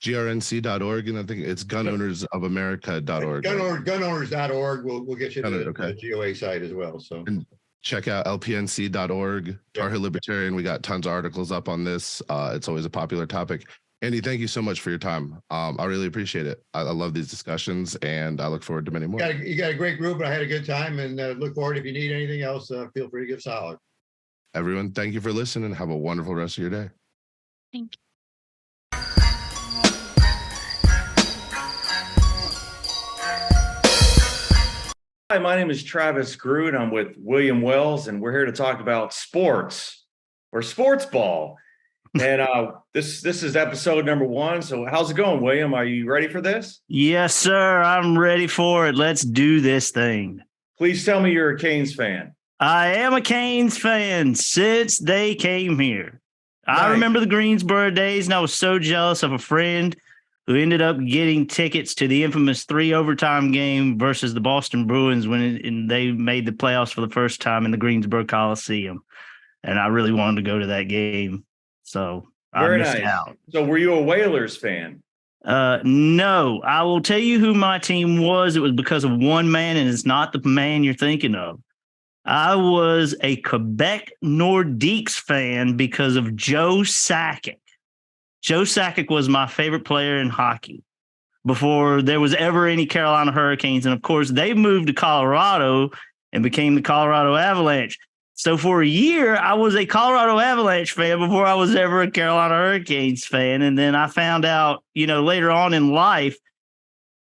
GRNC.org, and I think it's gunownersofamerica.org. Gunowners.org. We'll get you to the okay. GOA site as well. So and check out lpnc.org, Tar Heel Libertarian. We got tons of articles up on this. It's always a popular topic. Andy, thank you so much for your time. I really appreciate it. I love these discussions, and I look forward to many more. You got a great group, and I had a good time, and look forward. If you need anything else, feel free to give us a holler. Everyone, thank you for listening. Have a wonderful rest of your day. Thank you. Hi, my name is Travis Groo, and I'm with William Wells, and we're here to talk about sports, or sports ball. And this is episode number 1. So how's it going, William? Are you ready for this? Yes, sir. I'm ready for it. Let's do this thing. Please tell me you're a Canes fan. I am a Canes fan since they came here. Nice. I remember the Greensboro days, and I was so jealous of a friend who ended up getting tickets to the infamous 3 overtime game versus the Boston Bruins when they made the playoffs for the first time in the Greensboro Coliseum. And I really wanted to go to that game. So Very I missed nice. out. So were you a Whalers fan? No, I will tell you who my team was. It was because of one man, and it's not the man you're thinking of. I was a Quebec Nordiques fan because of Joe Sakic. Joe Sakic was my favorite player in hockey before there was ever any Carolina Hurricanes. And of course, they moved to Colorado and became the Colorado Avalanche. So for a year, I was a Colorado Avalanche fan before I was ever a Carolina Hurricanes fan. And then I found out, later on in life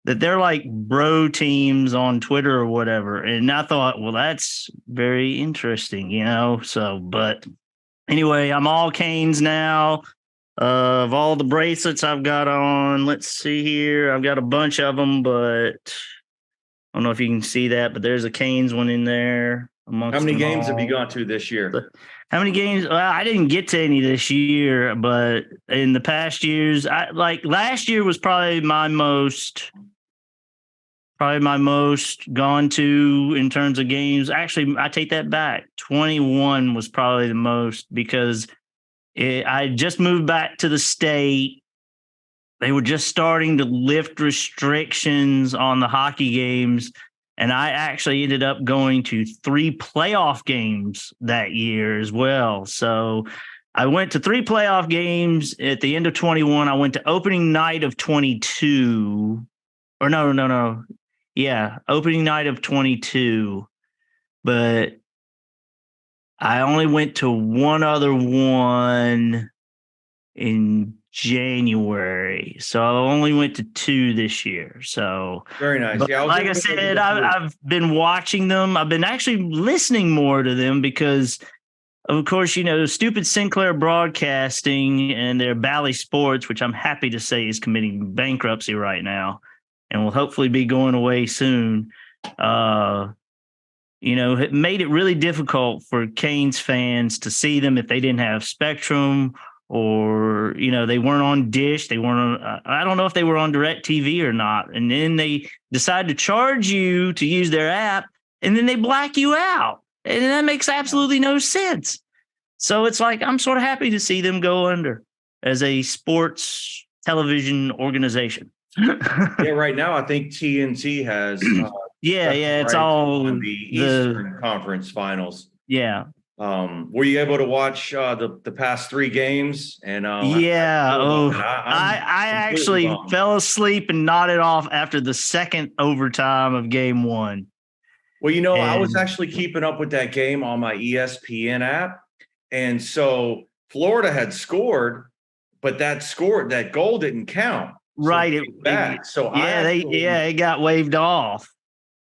that they're like bro teams on Twitter or whatever. And I thought, well, that's very interesting, So, but anyway, I'm all Canes now. Of all the bracelets I've got on, let's see here. I've got a bunch of them, but I don't know if you can see that, but there's a Canes one in there. How many games have you gone to this year? How many games? Well, I didn't get to any this year, but in the past years, last year was probably my most gone to in terms of games. Actually, I take that back. 21 was probably the most because I just moved back to the state. They were just starting to lift restrictions on the hockey games. And I actually ended up going to 3 playoff games that year as well. So I went to 3 playoff games at the end of 21. I went to opening night of 22. Or no. Yeah, opening night of 22. But I only went to one other one in January. So I only went to 2 this year. So Very nice. but Yeah, like I said, I've been watching them. I've been actually listening more to them because, of course, stupid Sinclair Broadcasting and their Bally Sports, which I'm happy to say is committing bankruptcy right now and will hopefully be going away soon. It made it really difficult for Canes fans to see them if they didn't have Spectrum or, they weren't on Dish. They weren't on, I don't know if they were on Direct TV or not. And then they decide to charge you to use their app and then they black you out. And that makes absolutely no sense. So it's like, I'm sort of happy to see them go under as a sports television organization. Yeah, right now I think TNT has it's all the Eastern Conference Finals. Yeah. Were you able to watch the past 3 games? And I actually fell asleep and nodded off after the second overtime of game 1. Well, I was actually keeping up with that game on my ESPN app, and so Florida had scored, but that goal didn't count. Right. It got waved off.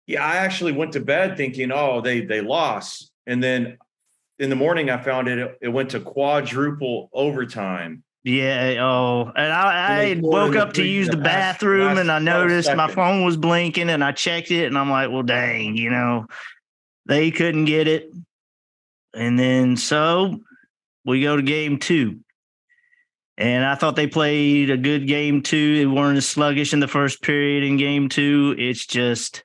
Yeah, I actually went to bed thinking, they lost. And then in the morning I found it went to quadruple overtime. Yeah. Oh, and I woke up to use the bathroom and I noticed my phone was blinking and I checked it and I'm like, well, dang, they couldn't get it. And then so we go to game 2. And I thought they played a good game 2. They weren't as sluggish in the first period in game 2. It's just,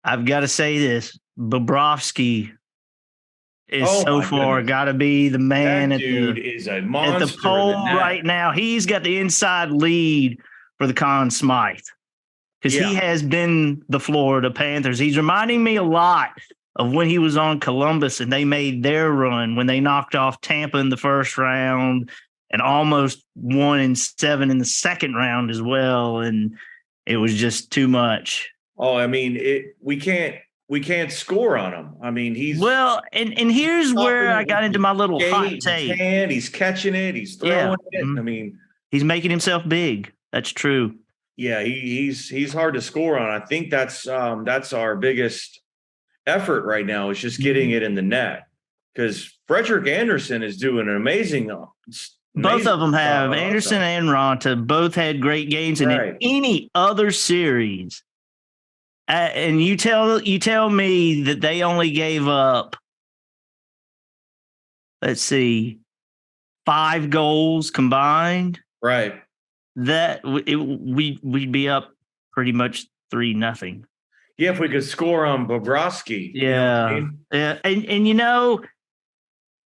I've got to say this, Bobrovsky is so far got to be the man is a monster at the pole right now. He's got the inside lead for the Conn Smythe because he has been the Florida Panthers. He's reminding me a lot of when he was on Columbus and they made their run when they knocked off Tampa in the first round and almost 1-7 in the second round as well. And it was just too much. Oh, I mean, we can't score on him. I mean, he's and here's where I got into my little hot take. He's catching it, he's throwing it. I mean, he's making himself big. That's true. Yeah, he's hard to score on. I think that's our biggest effort right now is just getting it in the net because Frederick Anderson is doing an amazing. Both of them have. Anderson and Ronta both had great games. And in any other series, and you tell me that they only gave up, let's see, 5 goals combined. Right. That we'd be up pretty much 3-0. Yeah, if we could score on Bobrovsky. Yeah. Yeah. And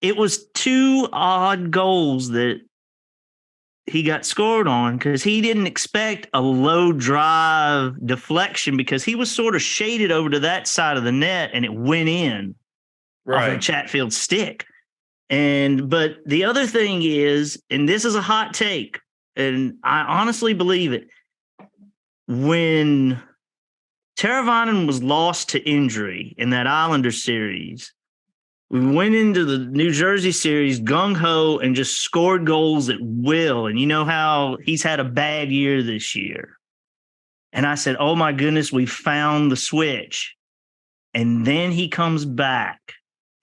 it was 2 odd goals that he got scored on because he didn't expect a low drive deflection because he was sort of shaded over to that side of the net and it went in off of Chatfield's stick. But the other thing is, and this is a hot take, and I honestly believe it, when Teravainen was lost to injury in that Islander series, we went into the New Jersey series gung-ho and just scored goals at will. And you know how he's had a bad year this year. And I said, oh, my goodness, we found the switch. And then he comes back.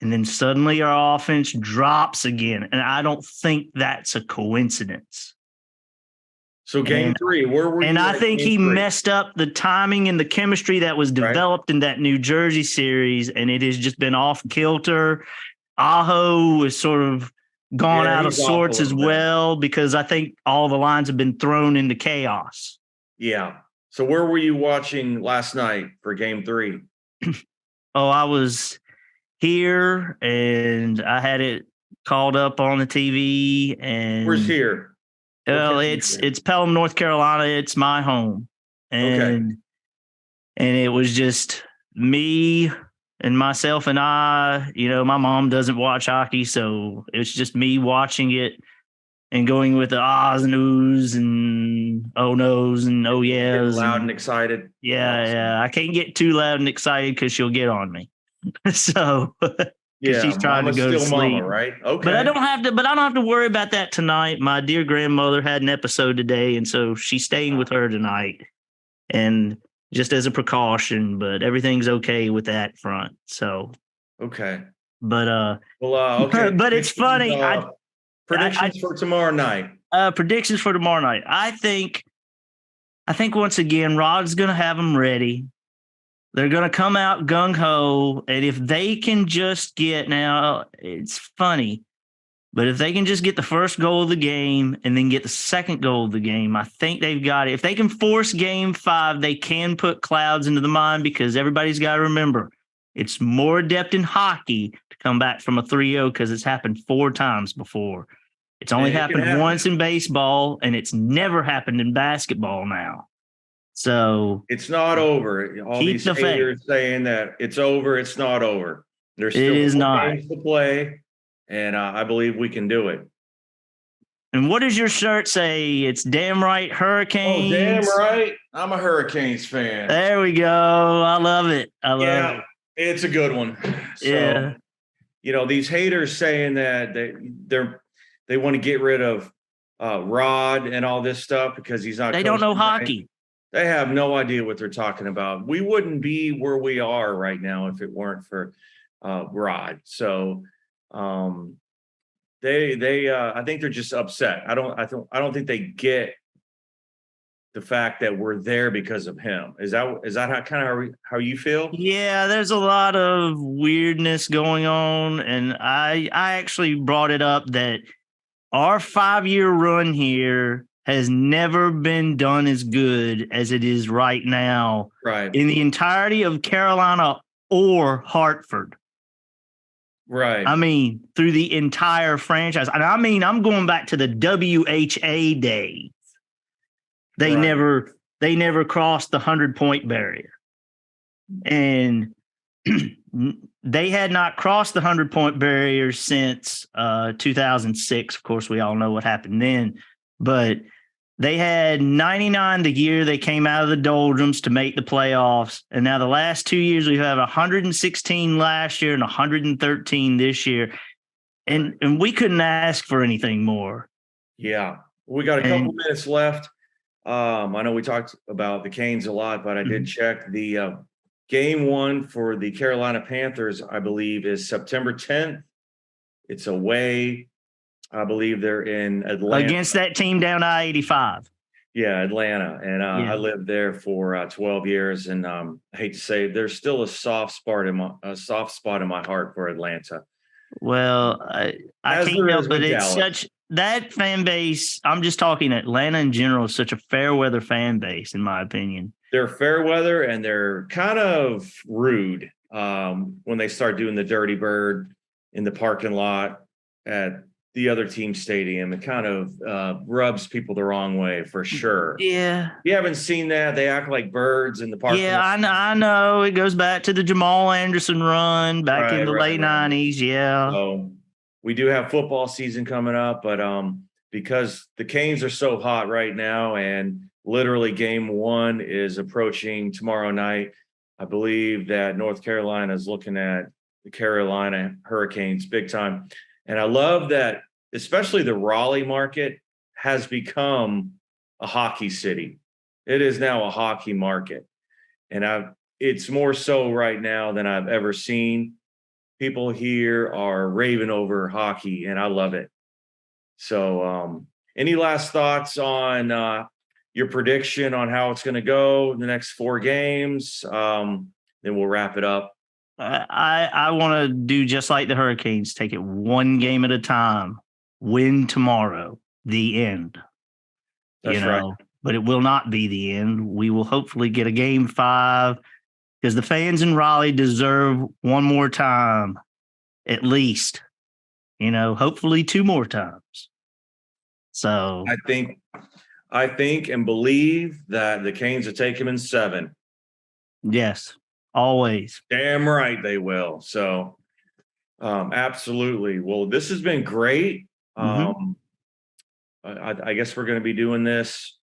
And then suddenly our offense drops again. And I don't think that's a coincidence. So game 3, where were you? And I think he messed up the timing and the chemistry that was developed in that New Jersey series, and it has just been off kilter. Aho is sort of gone out of sorts as well because I think all the lines have been thrown into chaos. Yeah. So where were you watching last night for game 3? I was here, and I had it called up on the TV. And where's here? Well, it's Pelham, North Carolina. It's my home. And it was just me and myself and I. My mom doesn't watch hockey, so it's just me watching it and going with the ahs and oohs and oh no's and oh yeahs. Loud and excited. Yeah, awesome. Yeah. I can't get too loud and excited because she'll get on me. So Yeah, she's trying to Mama's go to still sleep. Mama, right? Okay. But I don't have to worry about that tonight. My dear grandmother had an episode today, and so she's staying with her tonight. And just as a precaution, but everything's okay with that front. So Okay. but Okay. but it's funny. Predictions for tomorrow night. Predictions for tomorrow night. I think once again, Rod's going to have them ready. They're going to come out gung ho, and if they can just get, now it's funny, but if they can just get the first goal of the game and then get the second goal of the game, I think they've got it. If they can force game 5, they can put clouds into the mind, because everybody's got to remember it's more adept in hockey to come back from a 3-0 because it's happened 4 times before. It's only happened once in baseball, and it's never happened in basketball now. So it's not over. All these haters saying that it's over. It's not over. There's still games to play, and I believe we can do it. And what does your shirt say? It's damn right Hurricanes. Oh, damn right. I'm a Hurricanes fan. There we go. I love it. I love it. It's a good one. So, yeah. You know, these haters saying that they want to get rid of Rod and all this stuff because he's not. They don't know hockey. They have no idea what they're talking about. We wouldn't be where we are right now if it weren't for Rod. So I think they're just upset. I don't think they get the fact that we're there because of him. Is that how you feel? Yeah, there's a lot of weirdness going on, and I actually brought it up that our 5-year run here has never been done as good as it is right now, right, in the entirety of Carolina or Hartford. Right. I mean, through the entire franchise. And I mean, I'm going back to the WHA days. They never crossed the 100-point barrier. And they had not crossed the 100-point barrier since 2006. Of course, we all know what happened then. But they had 99 the year they came out of the doldrums to make the playoffs. And now the last 2 years, we have 116 last year and 113 this year. And we couldn't ask for anything more. Yeah. We got a couple minutes left. I know we talked about the Canes a lot, but I did check the game 1 for the Carolina Panthers, I believe, is September 10th. It's away. I believe they're in Atlanta. Against that team down I-85. Yeah, Atlanta. And I lived there for 12 years. And I hate to say, there's still a soft spot in my heart for Atlanta. Well, I can't help it. It's such that fan base. I'm just talking Atlanta in general is such a fair weather fan base, in my opinion. They're fair weather, and they're kind of rude when they start doing the dirty bird in the parking lot at the other team stadium. It kind of rubs people the wrong way, for sure. Yeah. You haven't seen that? They act like birds in the parking lot. Yeah, I know. It goes back to the Jamal Anderson run back in the late 90s. Yeah. So we do have football season coming up, but because the Canes are so hot right now, and literally game 1 is approaching tomorrow night, I believe that North Carolina is looking at the Carolina Hurricanes big time. And I love that, especially the Raleigh market has become a hockey city. It is now a hockey market. And it's more so right now than I've ever seen. People here are raving over hockey, and I love it. So any last thoughts on your prediction on how it's going to go the next 4 games? Then we'll wrap it up. I want to do just like the Hurricanes, take it one game at a time, win tomorrow, the end. That's right. But it will not be the end. We will hopefully get a game 5 because the fans in Raleigh deserve one more time, at least, hopefully 2 more times. So I think and believe that the Canes will take him in 7. Yes. Always. Damn right they will. So absolutely. Well, this has been great. I guess we're going to be doing this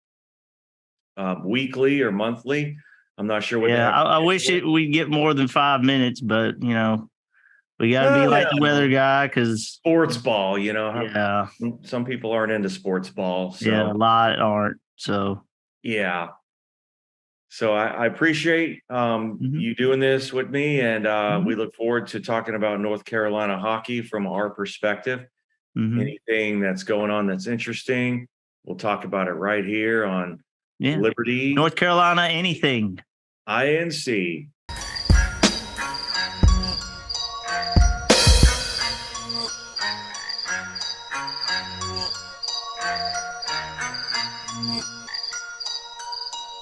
weekly or monthly. I'm not sure what. Yeah, I wish we'd get more than 5 minutes, but We got to be Oh, like yeah. the weather guy because Sports ball, you know. yeah, Some people aren't into sports ball. So yeah, a lot aren't. So yeah. So I appreciate you doing this with me, and we look forward to talking about North Carolina hockey from our perspective. Anything that's going on that's interesting, we'll talk about it right here on Liberty North Carolina, anything. INC.